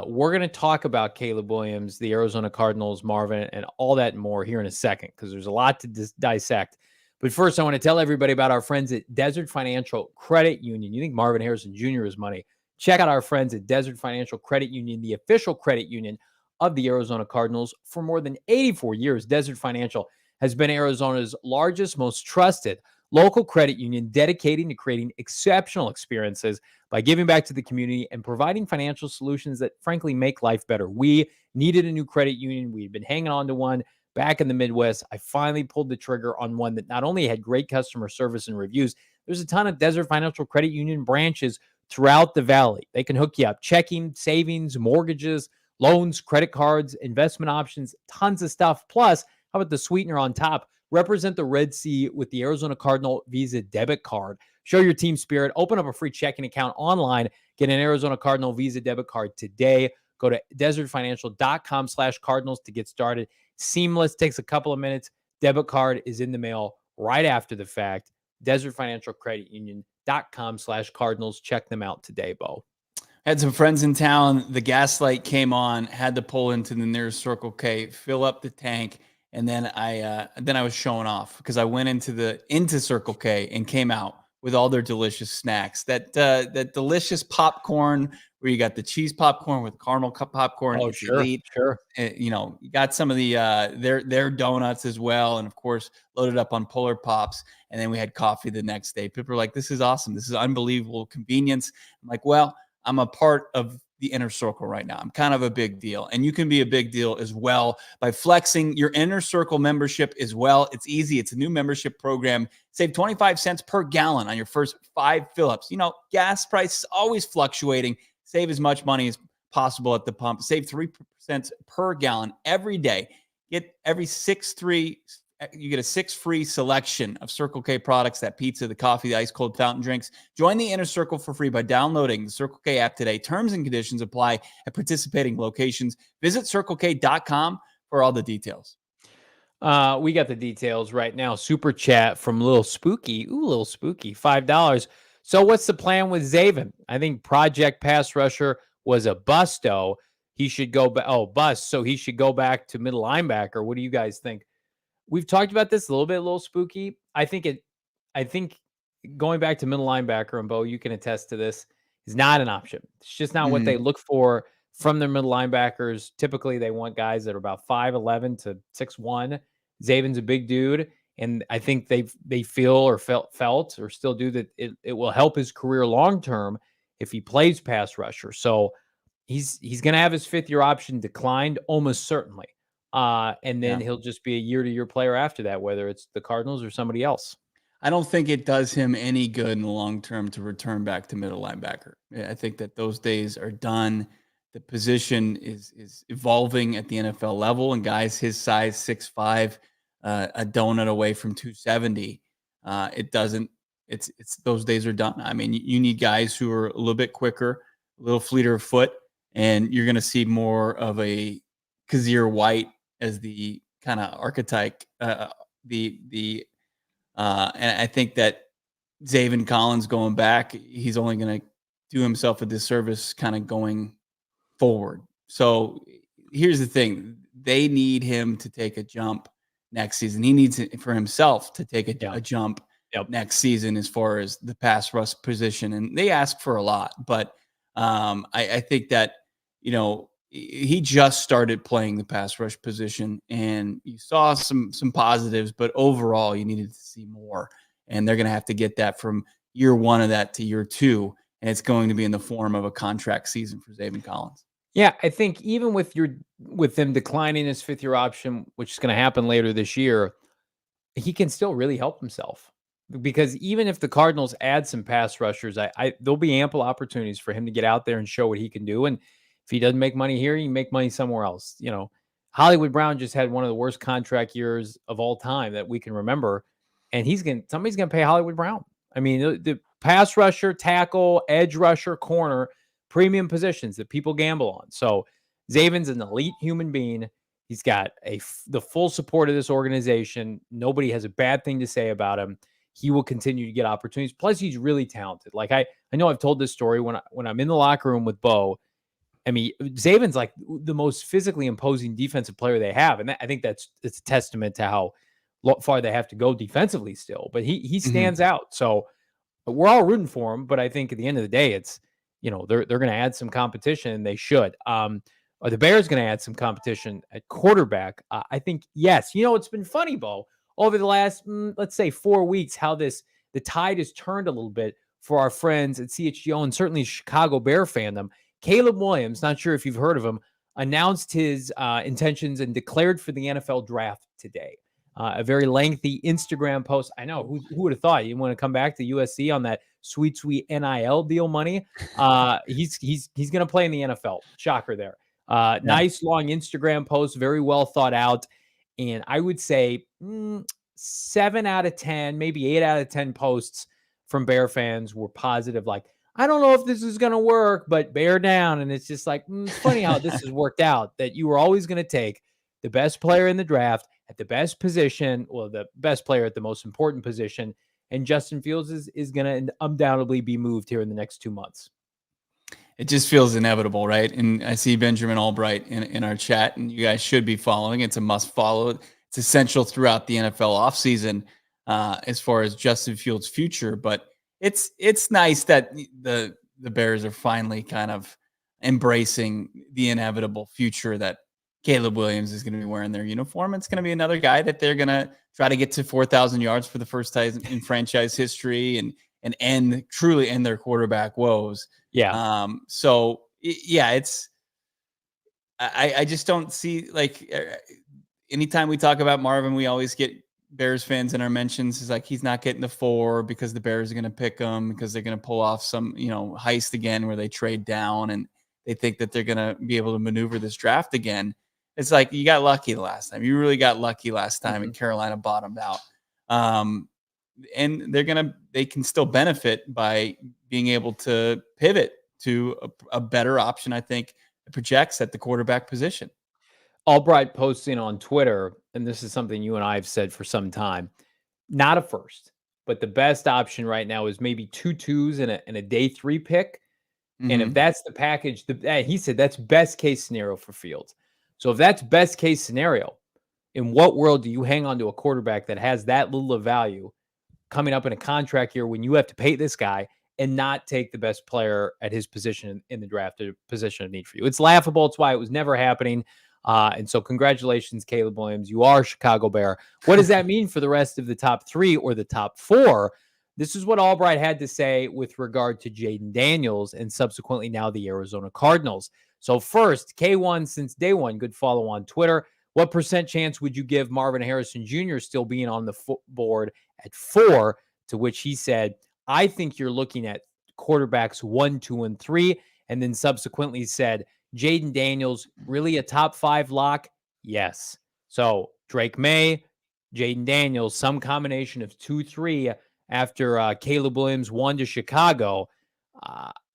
We're going to talk about Caleb Williams, the Arizona Cardinals, Marvin, and all that and more here in a second, because there's a lot to dissect. But first, I want to tell everybody about our friends at Desert Financial Credit Union. You think Marvin Harrison Jr. is money? Check out our friends at Desert Financial Credit Union, the official credit union of the Arizona Cardinals. For more than 84 years, Desert Financial has been Arizona's largest, most trusted local credit union, dedicating to creating exceptional experiences by giving back to the community and providing financial solutions that, frankly, make life better. We needed a new credit union. We'd been hanging on to one back in the Midwest. I finally pulled the trigger on one that not only had great customer service and reviews, there's a ton of Desert Financial Credit Union branches throughout the valley. They can hook you up. Checking, savings, mortgages, loans, credit cards, investment options, tons of stuff. Plus, how about the sweetener on top? Represent the Red Sea with the Arizona Cardinal Visa debit card. Show your team spirit. Open up a free checking account online. Get an Arizona Cardinal Visa debit card today. Go to desertfinancial.com/Cardinals to get started. Seamless, takes a couple of minutes. Debit card is in the mail right after the fact. desertfinancialcreditunion.com/Cardinals. Check them out today, Bo. Had some friends in town. The gas light came on. Had to pull into the nearest Circle K, fill up the tank, and then I was showing off because I went into Circle K and came out with all their delicious snacks. That delicious popcorn where you got the cheese popcorn with caramel popcorn. Oh, sure, sure. You got some of the their donuts as well, and of course loaded up on Polar Pops. And then we had coffee the next day. People were like, "This is awesome. This is unbelievable convenience." I'm like, well, I'm a part of the inner circle right now. I'm kind of a big deal, and you can be a big deal as well by flexing your inner circle membership as well. It's easy. It's a new membership program. Save 25 cents per gallon on your first 5 fill-ups. Gas prices always fluctuating. Save as much money as possible at the pump. Save 3% per gallon every day. Get you get a 6 free selection of Circle K products, that pizza, the coffee, the ice cold fountain drinks. Join the Inner Circle for free by downloading the Circle K app today. Terms and conditions apply at participating locations. Visit CircleK.com for all the details. We got the details right now. Super chat from Little Spooky. Ooh, Little Spooky, $5. So what's the plan with Zaven? I think Project Pass Rusher was a busto. He should go back. Oh, bust. So he should go back to middle linebacker. What do you guys think? We've talked about this a little spooky. I think going back to middle linebacker, and Bo, you can attest to this, is not an option. It's just not what they look for from their middle linebackers. Typically, they want guys that are about 5'11" to 6'1". Zaven's a big dude, and I think they feel or felt or still do that it will help his career long term if he plays pass rusher. So he's going to have his 5th-year option declined almost certainly. And then Yeah. he'll just be a year-to-year player after that, whether it's the Cardinals or somebody else. I don't think it does him any good in the long term to return back to middle linebacker. I think that those days are done. The position is evolving at the NFL level, and guys his size, 6'5", a donut away from 270. It doesn't. It's those days are done. I mean, you need guys who are a little bit quicker, a little fleeter of foot, and you're going to see more of a Kazir White as the kind of archetype. And I think that Zaven Collins going back, he's only going to do himself a disservice kind of going forward. So here's the thing. They need him to take a jump next season. He needs it for himself to take a jump next season as far as the pass rush position. And they ask for a lot. But I think that, he just started playing the pass rush position, and you saw some positives, but overall you needed to see more. And they're going to have to get that from year 1 of that to year 2. And it's going to be in the form of a contract season for Zaven Collins. Yeah, I think even with them declining his 5th-year option, which is going to happen later this year, he can still really help himself. Because even if the Cardinals add some pass rushers, there'll be ample opportunities for him to get out there and show what he can do. And if he doesn't make money here, he can make money somewhere else. Hollywood Brown just had one of the worst contract years of all time that we can remember, and somebody's gonna pay Hollywood Brown. I mean, the pass rusher, tackle, edge rusher, corner, premium positions that people gamble on. So Zaven's an elite human being. He's got the full support of this organization. Nobody has a bad thing to say about him. He will continue to get opportunities. Plus, he's really talented. Like I know I've told this story when I'm in the locker room with Bo. I mean, Zaven's like the most physically imposing defensive player they have, and I think it's a testament to how far they have to go defensively still. But he stands out. So we're all rooting for him. But I think at the end of the day, it's they're going to add some competition, and they should. Are the Bears going to add some competition at quarterback? I think yes. It's been funny, Bo, over the last let's say 4 weeks, how the tide has turned a little bit for our friends at CHGO and certainly Chicago Bear fandom. Caleb Williams, not sure if you've heard of him, announced his intentions and declared for the NFL draft today. A very lengthy Instagram post. I know, who would have thought you want to come back to USC on that sweet NIL deal money? He's going to play in the NFL. Shocker there. Nice long Instagram post, very well thought out. And I would say 7 out of 10, maybe 8 out of 10 posts from Bear fans were positive. Like, I don't know if this is going to work, but bear down. And it's just like, it's funny how this has worked out, that you were always going to take the best player in the draft at the best position, or the best player at the most important position. And Justin Fields is going to undoubtedly be moved here in the next 2 months. It just feels inevitable, right? And I see Benjamin Albright in our chat, and you guys should be following. It's a must follow. It's essential throughout the NFL offseason as far as Justin Fields' future. But it's nice that the Bears are finally kind of embracing the inevitable future that Caleb Williams is going to be wearing their uniform. It's going to be another guy that they're going to try to get to 4,000 yards for the first time in franchise history and truly end their quarterback woes. Yeah. I just don't see, like, anytime we talk about Marvin, we always get Bears fans in our mentions. Is like, he's not getting the 4 because the Bears are going to pick him because they're going to pull off some, heist again where they trade down and they think that they're going to be able to maneuver this draft again. It's like, you got lucky the last time. You really got lucky last time, and Carolina bottomed out. And they can still benefit by being able to pivot to a better option, I think, that projects at the quarterback position. Albright posting on Twitter, and this is something you and I have said for some time, not a first, but the best option right now is maybe 2 2s and a day 3 pick. And if that's the package, he said that's best case scenario for Fields. So if that's best case scenario, in what world do you hang on to a quarterback that has that little of value coming up in a contract year when you have to pay this guy and not take the best player at his position in the draft, a position of need for you? It's laughable. It's why it was never happening. And so congratulations, Caleb Williams. You are a Chicago Bear. What does that mean for the rest of the top 3 or the top 4? This is what Albright had to say with regard to Jaden Daniels and subsequently now the Arizona Cardinals. So first, K1 since day one, good follow on Twitter. What percent chance would you give Marvin Harrison Jr. still being on the board at 4? To which he said, I think you're looking at quarterbacks 1, 2, and 3. And then subsequently said, Jaden Daniels, really a top 5 lock? Yes. So Drake May, Jaden Daniels, some combination of 2, 3 after Caleb Williams won to Chicago.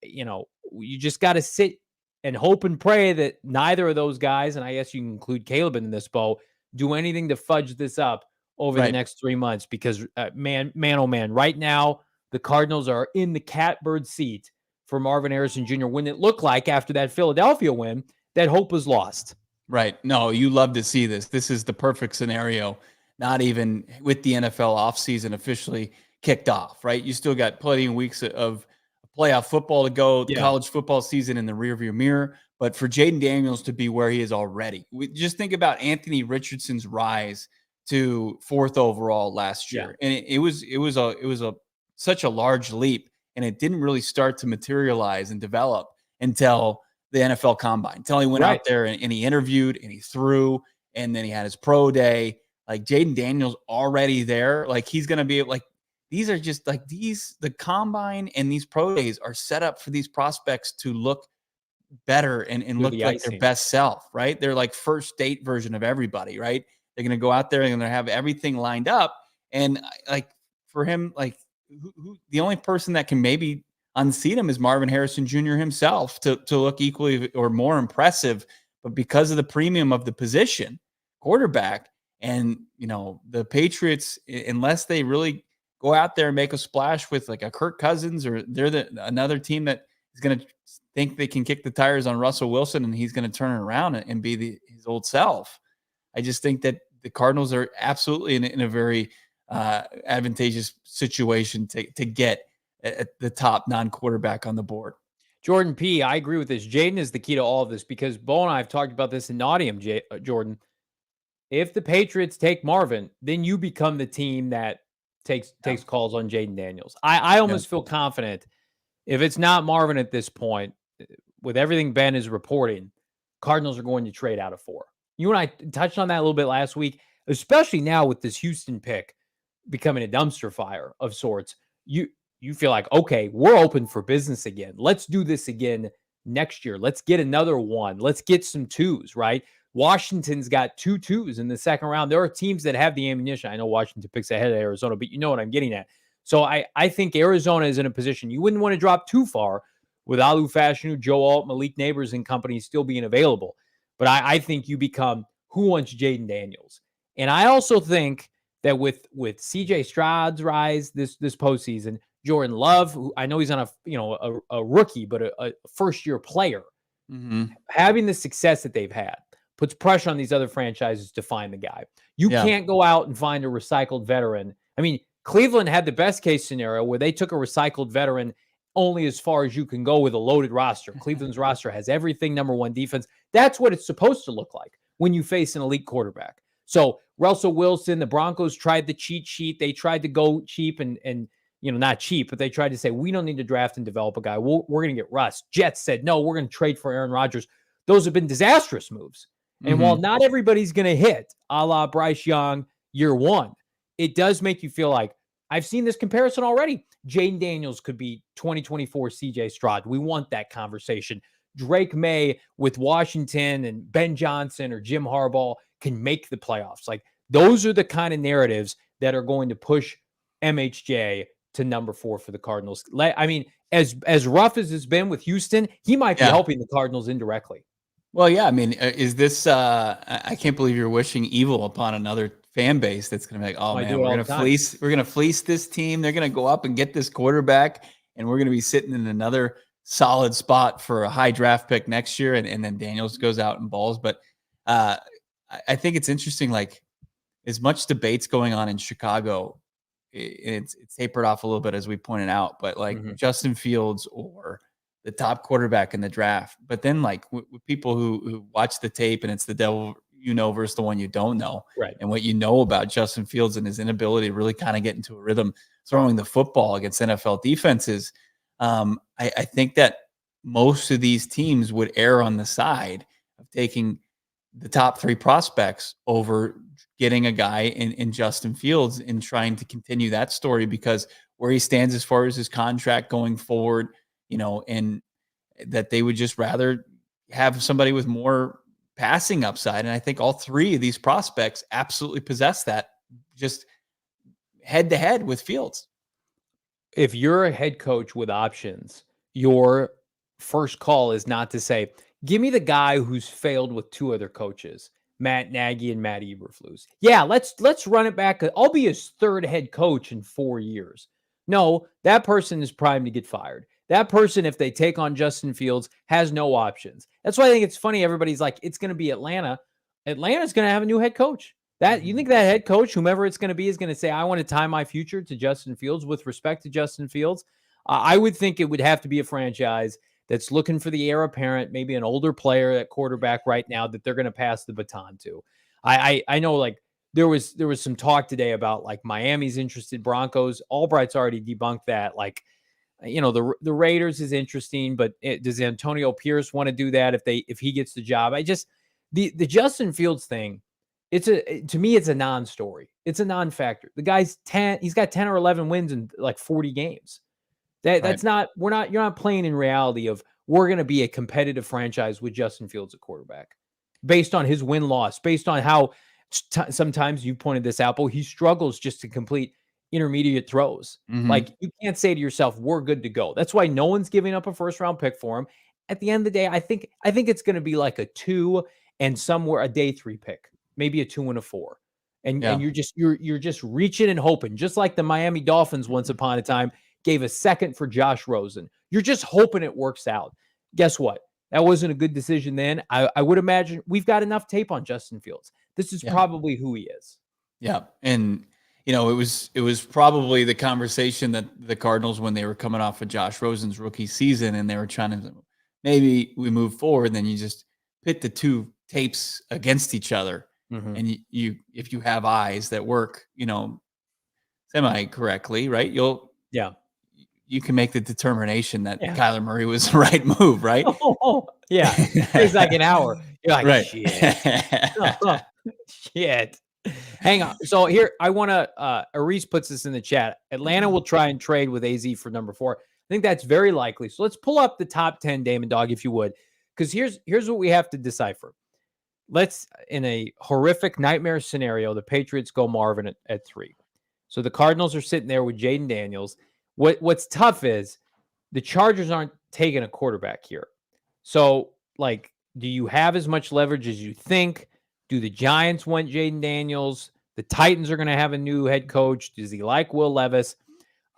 You just got to sit and hope and pray that neither of those guys, and I guess you can include Caleb in this boat, do anything to fudge this up over the next 3 months. Because man, oh man, right now the Cardinals are in the catbird seat for Marvin Harrison Jr. when it looked like after that Philadelphia win that hope was lost. Right. No, you love to see this. This is the perfect scenario. Not even with the NFL offseason officially kicked off, right? You still got plenty of weeks of playoff football to go, the college football season in the rearview mirror. But for Jaden Daniels to be where he is already, just think about Anthony Richardson's rise to 4th overall last year, and it was such a large leap, and it didn't really start to materialize and develop until the NFL Combine, until he went out there and he interviewed and he threw, and then he had his pro day. Like Jaden Daniels already there, like he's going to be like, these are just like the Combine and these pro days are set up for these prospects to look better and look like their best self, right? They're like first date version of everybody, right? They're going to go out there and they're going to have everything lined up. And like for him, like the only person that can maybe unseat him is Marvin Harrison Jr. himself to look equally or more impressive. But because of the premium of the position, quarterback, and the Patriots, unless they really go out there and make a splash with like a Kirk Cousins, or they're another team that is going to think they can kick the tires on Russell Wilson and he's going to turn it around and be his old self. I just think that the Cardinals are absolutely in a very advantageous situation to get at the top non-quarterback on the board. Jordan P., I agree with this. Jaden is the key to all of this because Bo and I have talked about this in nauseam, Jordan. If the Patriots take Marvin, then you become the team that takes calls on Jaden Daniels. I almost feel confident if it's not Marvin at this point, with everything Ben is reporting, Cardinals are going to trade out of 4. You and I touched on that a little bit last week, especially now with this Houston pick becoming a dumpster fire of sorts. You feel like, okay, we're open for business again. Let's do this again next year. Let's get another one. Let's get some 2s, right? Washington's got 2 2s in the second round. There are teams that have the ammunition. I know Washington picks ahead of Arizona, but you know what I'm getting at. So I think Arizona is in a position you wouldn't want to drop too far with Alu Fashanu, Joe Alt, Malik Neighbors, and company still being available. But I think you become who wants Jaden Daniels. And I also think that with CJ Stroud's rise this postseason, Jordan Love, who I know he's on a rookie, but a first-year player, having the success that they've had puts pressure on these other franchises to find the guy. You can't go out and find a recycled veteran. I mean, Cleveland had the best case scenario where they took a recycled veteran only as far as you can go with a loaded roster. Cleveland's roster has everything, number 1 defense. That's what it's supposed to look like when you face an elite quarterback. So Russell Wilson, the Broncos tried the cheat sheet. They tried to go cheap and not cheap, but they tried to say, we don't need to draft and develop a guy. We're going to get Russ. Jets said, no, we're going to trade for Aaron Rodgers. Those have been disastrous moves. And while not everybody's going to hit a la Bryce Young year 1, it does make you feel like I've seen this comparison already. Jaden Daniels could be 2024 CJ Stroud. We want that conversation. Drake May with Washington and Ben Johnson or Jim Harbaugh can make the playoffs. Like those are the kind of narratives that are going to push MHJ to number 4 for the Cardinals. I mean, as rough as it's been with Houston, he might be helping the Cardinals indirectly. Well, yeah. I mean, is this? I can't believe you're wishing evil upon another fan base that's going to be like, oh man, we're going to fleece this team. They're going to go up and get this quarterback, and we're going to be sitting in another solid spot for a high draft pick next year. And then Daniels goes out and balls. But I think it's interesting. Like as much debates going on in Chicago, it's tapered off a little bit as we pointed out. But like Justin Fields or the top quarterback in the draft. But then like with people who watch the tape and it's the devil versus the one you don't know. Right. And what you know about Justin Fields and his inability to really kind of get into a rhythm throwing the football against NFL defenses. I think that most of these teams would err on the side of taking the top 3 prospects over getting a guy in Justin Fields and trying to continue that story, because where he stands as far as his contract going forward, and that they would just rather have somebody with more passing upside. And I think all 3 of these prospects absolutely possess that, just head to head with Fields. If you're a head coach with options, your first call is not to say, give me the guy who's failed with 2 other coaches, Matt Nagy and Matt Eberflus. Yeah, let's run it back. I'll be his 3rd head coach in 4 years. No, that person is primed to get fired. That person, if they take on Justin Fields, has no options. That's why I think it's funny. Everybody's like, it's going to be Atlanta. Atlanta's going to have a new head coach. You think that head coach, whomever it's going to be, is going to say, I want to tie my future to Justin Fields with respect to Justin Fields? I would think it would have to be a franchise that's looking for the heir apparent, maybe an older player at quarterback right now that they're going to pass the baton to. I know, like, there was some talk today about, like, Miami's interested, Broncos. Albright's already debunked that. Like, the Raiders is interesting, but does Antonio Pierce want to do that if he gets the job? The Justin Fields thing, to me, it's a non-story. It's a non-factor. The guy's he's got 10 or 11 wins in like 40 games. That's not, you're not playing in reality of we're going to be a competitive franchise with Justin Fields at quarterback based on his win-loss, based on how sometimes you pointed this out, but he struggles just to complete intermediate throws. Like, you can't say to yourself, we're good to go. That's why no one's giving up a 1st-round pick for him. At the end of the day, I think it's going to be like a 2 and somewhere a day 3 pick, maybe a 2 and a 4. And you're just reaching and hoping, just like the Miami Dolphins once upon a time gave a 2nd for Josh Rosen. You're just hoping it works out. Guess what? That wasn't a good decision then. I would imagine we've got enough tape on Justin Fields. This is probably who he is. Yeah. And, it was probably the conversation that the Cardinals, when they were coming off of Josh Rosen's rookie season, and they were trying to, maybe we move forward, then you just pit the 2 tapes against each other. And if you have eyes that work, semi correctly, right? You can make the determination that Kyler Murray was the right move, right? Yeah. It's like an hour. You're like, right. Shit. Shit. Hang on. So here, I want to, Aris puts this in the chat. Atlanta will try and trade with AZ for number 4. I think that's very likely. So let's pull up the top 10, Damon Dog, if you would, because here's what we have to decipher. Let's, in a horrific nightmare scenario, the Patriots go Marvin at 3. So the Cardinals are sitting there with Jaden Daniels. What's tough is the Chargers aren't taking a quarterback here. So, like, do you have as much leverage as you think? Do the Giants want Jaden Daniels? The Titans are going to have a new head coach. Does he like Will Levis?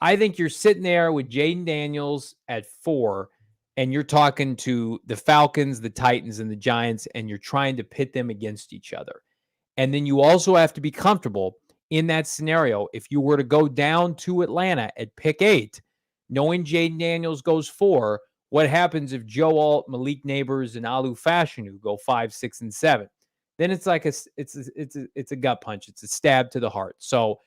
I think you're sitting there with Jaden Daniels at 4, and you're talking to the Falcons, the Titans, and the Giants, and you're trying to pit them against each other. And then you also have to be comfortable in that scenario. If you were to go down to Atlanta at pick 8, knowing Jaden Daniels goes 4, what happens if Joe Alt, Malik Neighbors, and Alu Fashanu go 5, 6, and 7? Then it's like it's a gut punch. It's a stab to the heart. So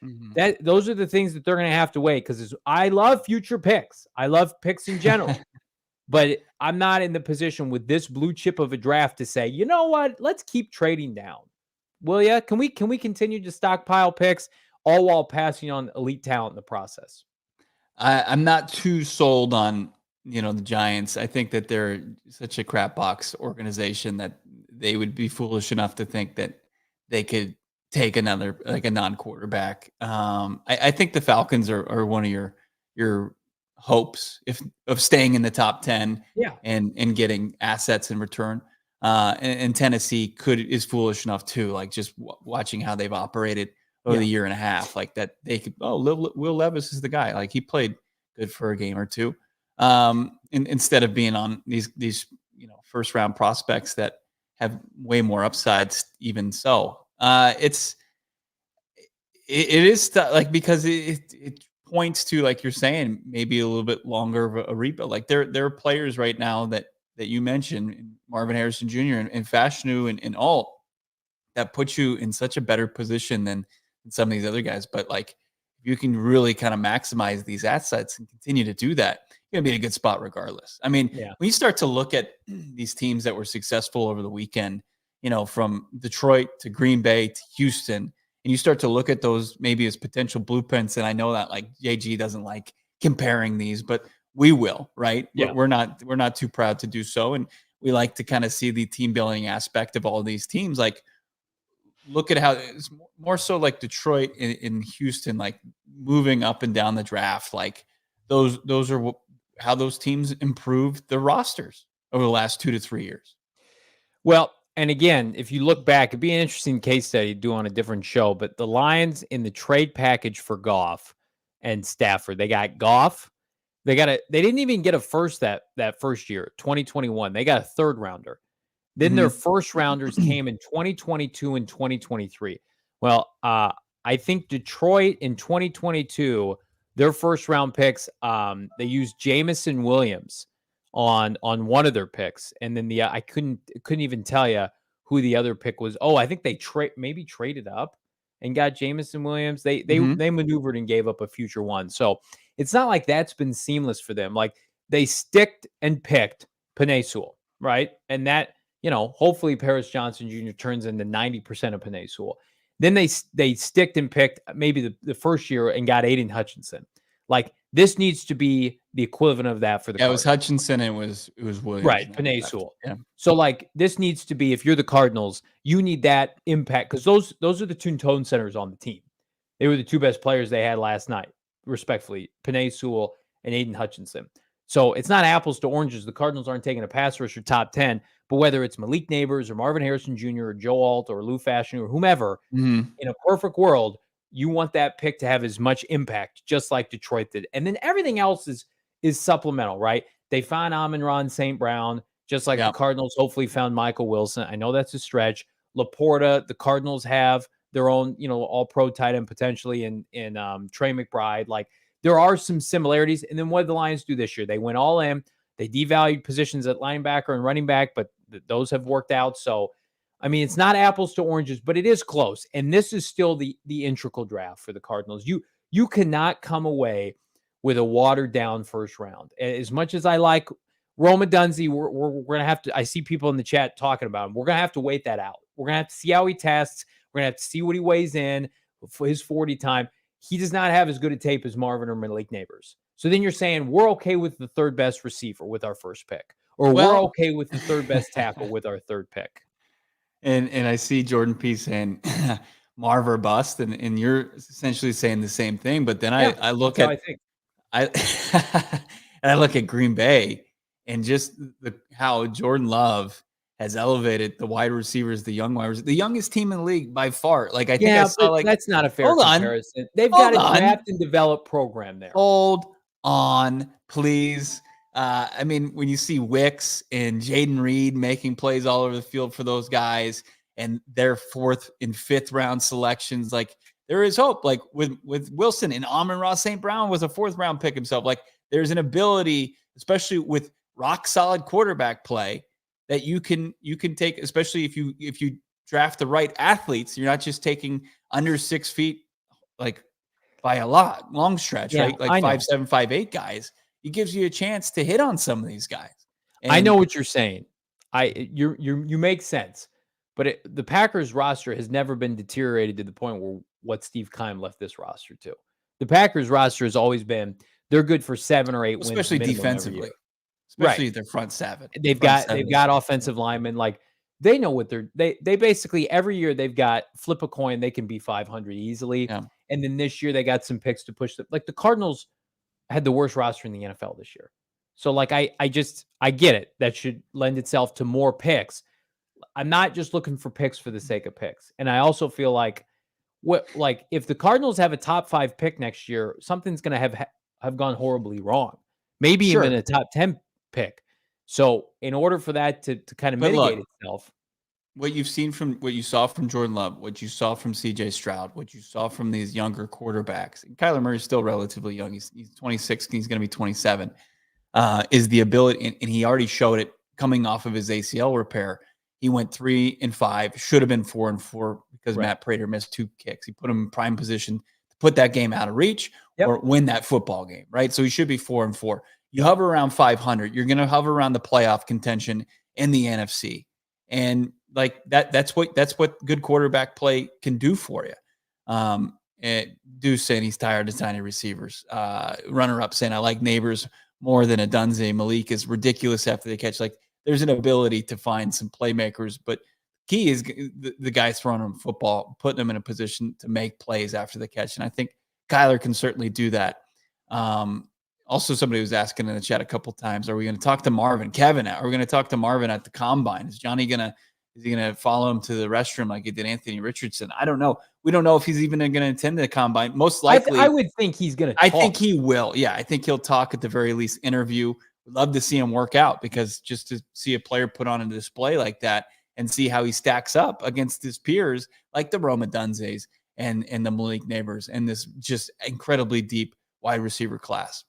those are the things that they're going to have to weigh, because I love future picks. I love picks in general. But I'm not in the position with this blue chip of a draft to say, you know what, let's keep trading down. Will ya? Can we continue to stockpile picks, all while passing on elite talent in the process? I'm not too sold on, the Giants. I think that they're such a crap box organization that they would be foolish enough to think that they could take another, like, a non-quarterback. I think the Falcons are one of your hopes of staying in the top 10 and getting assets in return. And Tennessee is foolish enough too, like, just watching how they've operated over the year and a half, like that they could, Will Levis is the guy. Like, he played good for a game or two. Instead of being on these 1st-round prospects that have way more upsides, even so. It is like, because it points to, like you're saying, maybe a little bit longer of a rebuild. Like, there are players right now that you mentioned, Marvin Harrison Jr. and Fashanu and Alt, that puts you in such a better position than some of these other guys. But, like, if you can really kind of maximize these assets and continue to do that, going to be in a good spot regardless. I mean, Yeah. when you start to look at these teams that were successful over the weekend, you know, from Detroit to Green Bay to Houston, and you start to look at those maybe as potential blueprints. And I know that like JG doesn't like comparing these, but we will, right? Yeah. We're not too proud to do so. And we like to kind of see the team building aspect of all these teams. Like, look at how it's more so like Detroit in Houston, like moving up and down the draft. Like those are how those teams improved their rosters over the last 2 to 3 years. Well, and again, if you look back, it'd be an interesting case study to do on a different show. But the Lions in the trade package for Goff and Stafford, they got Goff. They didn't even get a first that first year, 2021. They got a third rounder. Then their first rounders came in 2022 and 2023. Well, I think Detroit in 2022, their first round picks, they used Jamison Williams on one of their picks, and then I couldn't even tell you who the other pick was. Oh, I think they maybe traded up and got Jamison Williams. They maneuvered and gave up a future one. So it's not like that's been seamless for them. Like they sticked and picked Penei Sewell, right? And that, you know, hopefully Paris Johnson Jr. turns into 90% of Penei Sewell. Then they sticked and picked maybe the first year and got Aiden Hutchinson. Like this needs to be the equivalent of that for the Cardinals. It was Hutchinson and it was Williams. Right, Penei Sewell. Yeah. So like this needs to be, if you're the Cardinals, you need that impact because those are the two tone centers on the team. They were the two best players they had last night, respectfully, Penei Sewell and Aiden Hutchinson. So it's not apples to oranges. The Cardinals aren't taking a pass rusher top 10, but whether it's Malik Neighbors or Marvin Harrison Jr. or Joe Alt or Lou Fashion or whomever, in a perfect world, you want that pick to have as much impact, just like Detroit did. And then everything else is supplemental, right? They found Amon-Ra St. Brown, just like the Cardinals hopefully found Michael Wilson. I know that's a stretch. Laporta, the Cardinals have their own, you know, all-pro tight end potentially in Trey McBride. Like, there are some similarities. And then what did the Lions do this year? They went all in. They devalued positions at linebacker and running back, but those have worked out. So, I mean, it's not apples to oranges, but it is close. And this is still the integral draft for the Cardinals. You cannot come away with a watered down first round. As much as I like Rome Odunze, we're going to have to, I see people in the chat talking about him. We're going to have to wait that out. We're going to have to see how he tests. We're going to have to see what he weighs in for his 40 time. He does not have as good a tape as Marvin or Malik Neighbors. So then you're saying we're okay with the third best receiver with our first pick, or we're okay with the third best tackle with our third pick. And I see Jordan P saying Marv or bust, and you're essentially saying the same thing. But then I look at I look at Green Bay and just how Jordan Love has elevated the wide receivers, the young wide receivers, the youngest team in the league by far. Like I think I saw, like, that's not a fair comparison. They've got a draft and develop program there. Hold on, please. I mean, when you see Wicks and Jaden Reed making plays all over the field for those guys and their 4th and 5th round selections, like there is hope. Like with Wilson and Amon-Ra St. Brown was a 4th round pick himself. Like there's an ability, especially with rock solid quarterback play, that you can take, especially if you draft the right athletes. You're not just taking under 6 feet, like by a long stretch, right? Like 5'7", 5'8" guys. It gives you a chance to hit on some of these guys. And I know what you're saying. You make sense, but the Packers roster has never been deteriorated to the point where what Steve Keim left this roster to. The Packers roster has always been, they're good for 7 or 8 wins, especially defensively, especially their front 7. They've got offensive linemen. Like they know what they basically every year they've got flip a coin. They can be 500 easily. Yeah. And then this year they got some picks to push them. Like the Cardinals had the worst roster in the NFL this year. So like, I get it. That should lend itself to more picks. I'm not just looking for picks for the sake of picks. And I also feel like if the Cardinals have a top 5 pick next year, something's going to have gone horribly wrong. Maybe even a top 10 pick. So in order for that to kind of mitigate itself. What you saw from Jordan Love, what you saw from CJ Stroud, what you saw from these younger quarterbacks, and Kyler Murray is still relatively young. He's 26, and he's going to be 27, is the ability, and he already showed it coming off of his ACL repair. He went 3-5, should have been 4-4 because Matt Prater missed 2 kicks. He put him in prime position to put that game out of reach or win that football game, right? So he should be 4-4. You hover around 500, you're going to hover around the playoff contention in the NFC. And like that's what good quarterback play can do for you. Deuce saying he's tired of signing receivers. Runner up saying I like Neighbors more than a Dunze. Malik is ridiculous after the catch. Like there's an ability to find some playmakers, but key is the guy throwing him football, putting him in a position to make plays after the catch. And I think Kyler can certainly do that. Also, somebody was asking in the chat a couple times, are we going to talk to Marvin? Kevin, are we going to talk to Marvin at the combine? Is he going to follow him to the restroom like he did Anthony Richardson? I don't know. We don't know if he's even going to attend the combine. Most likely. I would think he's going to talk. I think he will. Yeah, I think he'll talk at the very least, interview. Would love to see him work out, because just to see a player put on a display like that and see how he stacks up against his peers like the Roma Dunzes and the Malik Neighbors and this just incredibly deep wide receiver class.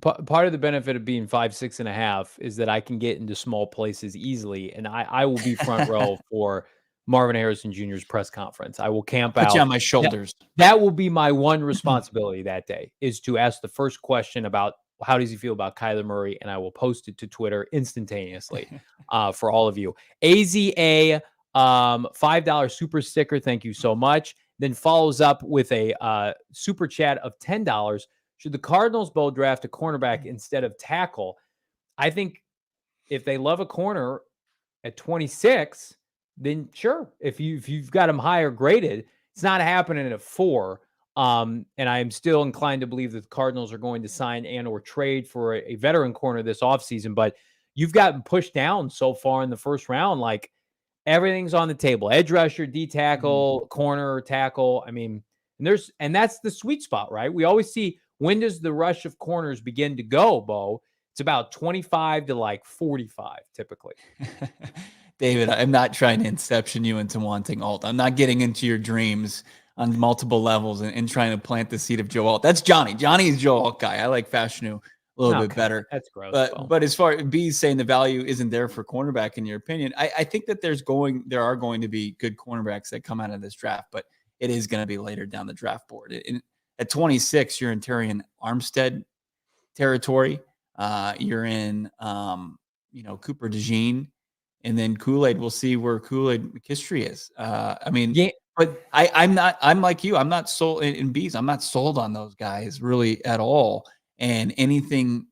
Part of the benefit of being 5'6.5" is that I can get into small places easily, and I will be front row for Marvin Harrison Jr.'s press conference. I will camp out. Put you on my shoulders. That will be my one responsibility that day, is to ask the first question about how does he feel about Kyler Murray, and I will post it to Twitter instantaneously for all of you. AZA $5 super sticker. Thank you so much. Then follows up with a super chat of $10. Should the Cardinals bold draft a cornerback instead of tackle? I think if they love a corner at 26, then sure. If you've got him higher graded, it's not happening at 4. And I am still inclined to believe that the Cardinals are going to sign and or trade for a veteran corner this offseason. But you've gotten pushed down so far in the first round. Like, everything's on the table. Edge rusher, D tackle, corner, tackle. I mean, and that's the sweet spot, right? We always see, when does the rush of corners begin to go, Bo? It's about 25 to like 45 typically. David, I'm not trying to inception you into wanting Alt. I'm not getting into your dreams on multiple levels and trying to plant the seed of Joe Alt. That's Johnny. Johnny is Joe Alt guy. I like Fashanu a little bit better. That's gross. But as far as B's saying the value isn't there for cornerback, in your opinion, I think that there are going to be good cornerbacks that come out of this draft, but it is going to be later down the draft board. At 26, you're in Terrion Armstead territory. You're in, Cooper DeJean, and then Kool-Aid. We'll see where Kool-Aid McKistry is. But I'm like you. I'm not sold in B's. I'm not sold on those guys really at all. And anything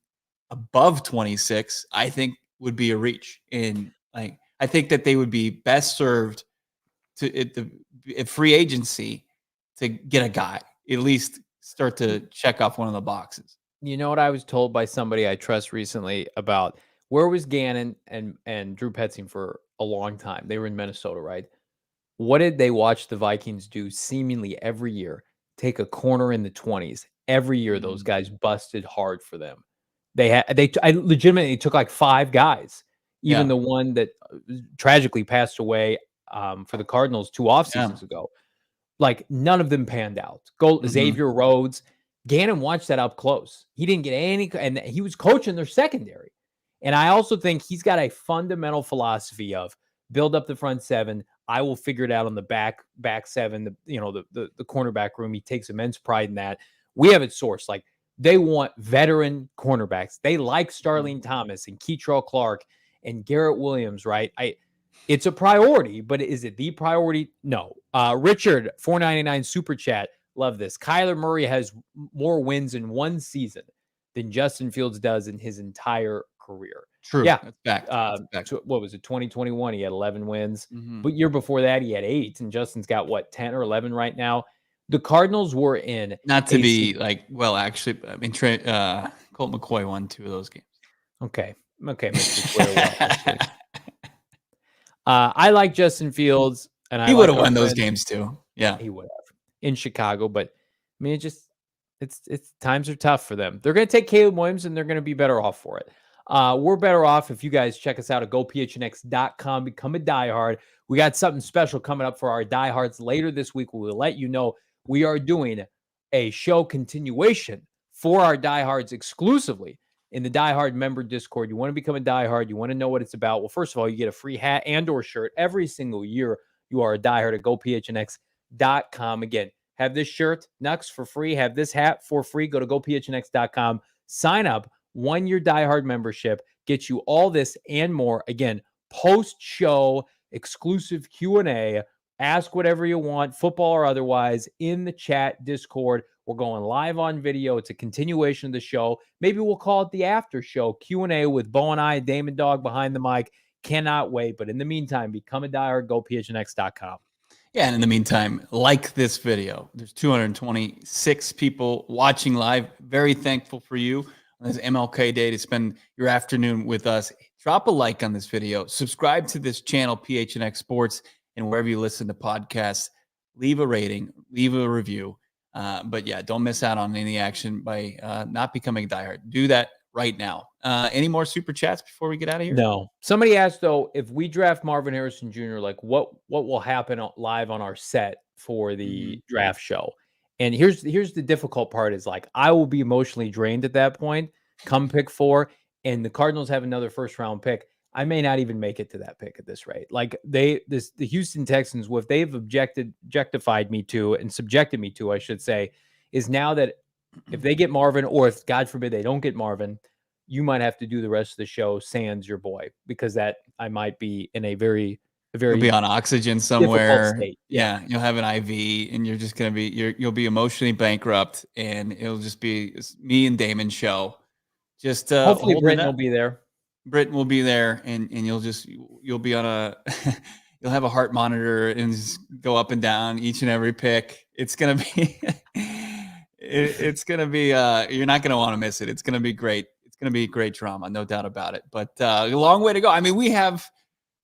above 26, I think would be a reach. And I think that they would be best served at free agency to get a guy, at least start to check off one of the boxes. You know what I was told by somebody I trust recently about where was Gannon and Drew Petzing for a long time? They were in Minnesota, right? What did they watch the Vikings do seemingly every year? Take a corner in the 20s. Every year, those guys busted hard for them. I legitimately took like 5 guys, even the one that tragically passed away for the Cardinals 2 off seasons ago. Like, none of them panned out. Xavier Rhodes. Gannon watched that up close. He didn't get any, and he was coaching their secondary. And I also think he's got a fundamental philosophy of build up the front 7. I will figure it out on the back 7. The cornerback room. He takes immense pride in that. We have it sourced. Like, they want veteran cornerbacks. They like Starling Thomas and Keitrell Clark and Garrett Williams, right? It's a priority, but is it the priority? No. Richard, $4.99 super chat. Love this. Kyler Murray has more wins in one season than Justin Fields does in his entire career. True. Yeah. That's fact. So what was it? 2021, he had 11 wins. But year before that, he had 8. And Justin's got, 10 or 11 right now? The Cardinals were in. Not to be like, well, actually, I mean, Colt McCoy won 2 of those games. Okay. Mr. I like Justin Fields. And he would have won those games too. Yeah. He would have in Chicago. But I mean, it's times are tough for them. They're going to take Caleb Williams and they're going to be better off for it. We're better off if you guys check us out at gophnx.com, become a diehard. We got something special coming up for our diehards later this week. We will let you know we are doing a show continuation for our diehards exclusively in the diehard member Discord. You want to become a diehard. You want to know what it's about. Well, first of all, you get a free hat and or shirt every single year. You are a diehard at gophnx.com. Again, have this shirt, Nux, for free. Have this hat for free. Go to gophnx.com. Sign up. 1-year diehard membership gets you all this and more. Again, post-show exclusive Q&A. Ask whatever you want, football or otherwise, in the chat Discord. We're going live on video. It's a continuation of the show. Maybe we'll call it the after show Q&A with Bo and I, Damon Dog behind the mic. Cannot wait. But in the meantime, become a diehard. Go PHNX.com. Yeah, and in the meantime, like this video. There's 226 people watching live. Very thankful for you on this MLK Day to spend your afternoon with us. Drop a like on this video. Subscribe to this channel, PHNX Sports, and wherever you listen to podcasts. Leave a rating, leave a review. But yeah, don't miss out on any action by not becoming a diehard. Do that right now. Any more super chats before we get out of here? No. Somebody asked, though, if we draft Marvin Harrison Jr., like what will happen live on our set for the draft show? And here's the difficult part is, like, I will be emotionally drained at that point, come pick 4, and the Cardinals have another first-round pick. I may not even make it to that pick at this rate. Like, the Houston Texans, what they've objectified me to and subjected me to, I should say, is now that if they get Marvin, or if, God forbid, they don't get Marvin, you might have to do the rest of the show sans your boy, because that I might be in a very You'll be on oxygen somewhere. state. Yeah, you'll have an IV, and you're just gonna be you'll be emotionally bankrupt, and it'll just be me and Damon's show. Just Hopefully Britton will be there. Britton will be there, and you'll be on a you'll have a heart monitor and just go up and down each and every pick. It's gonna be it's gonna be you're not gonna want to miss it. It's gonna be great. It's gonna be great drama, no doubt about it. But a long way to go. I mean, we have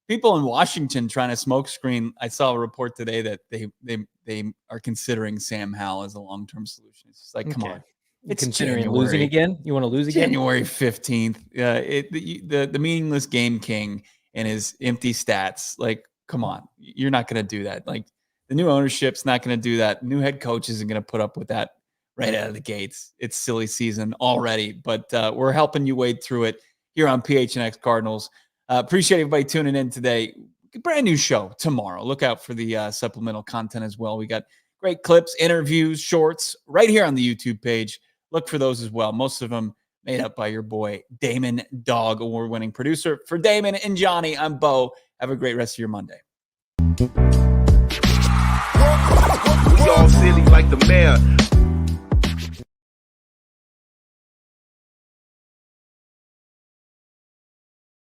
people in Washington trying to smoke screen. I saw a report today that they are considering Sam Howell as a long-term solution. It's just like, come on. It's considering January. losing again. You want to lose again? January 15th. The meaningless game king and his empty stats. Like, come on. You're not going to do that. Like, the new ownership's not going to do that. New head coach isn't going to put up with that right out of the gates. It's silly season already, but we're helping you wade through it here on PHNX Cardinals. Appreciate everybody tuning in today. Brand new show tomorrow. Look out for the supplemental content as well. We got great clips, interviews, shorts right here on the YouTube page. Look for those as well. Most of them made up by your boy, Damon Dog, award-winning producer. For Damon and Johnny, I'm Bo. Have a great rest of your Monday. We all silly like the mayor.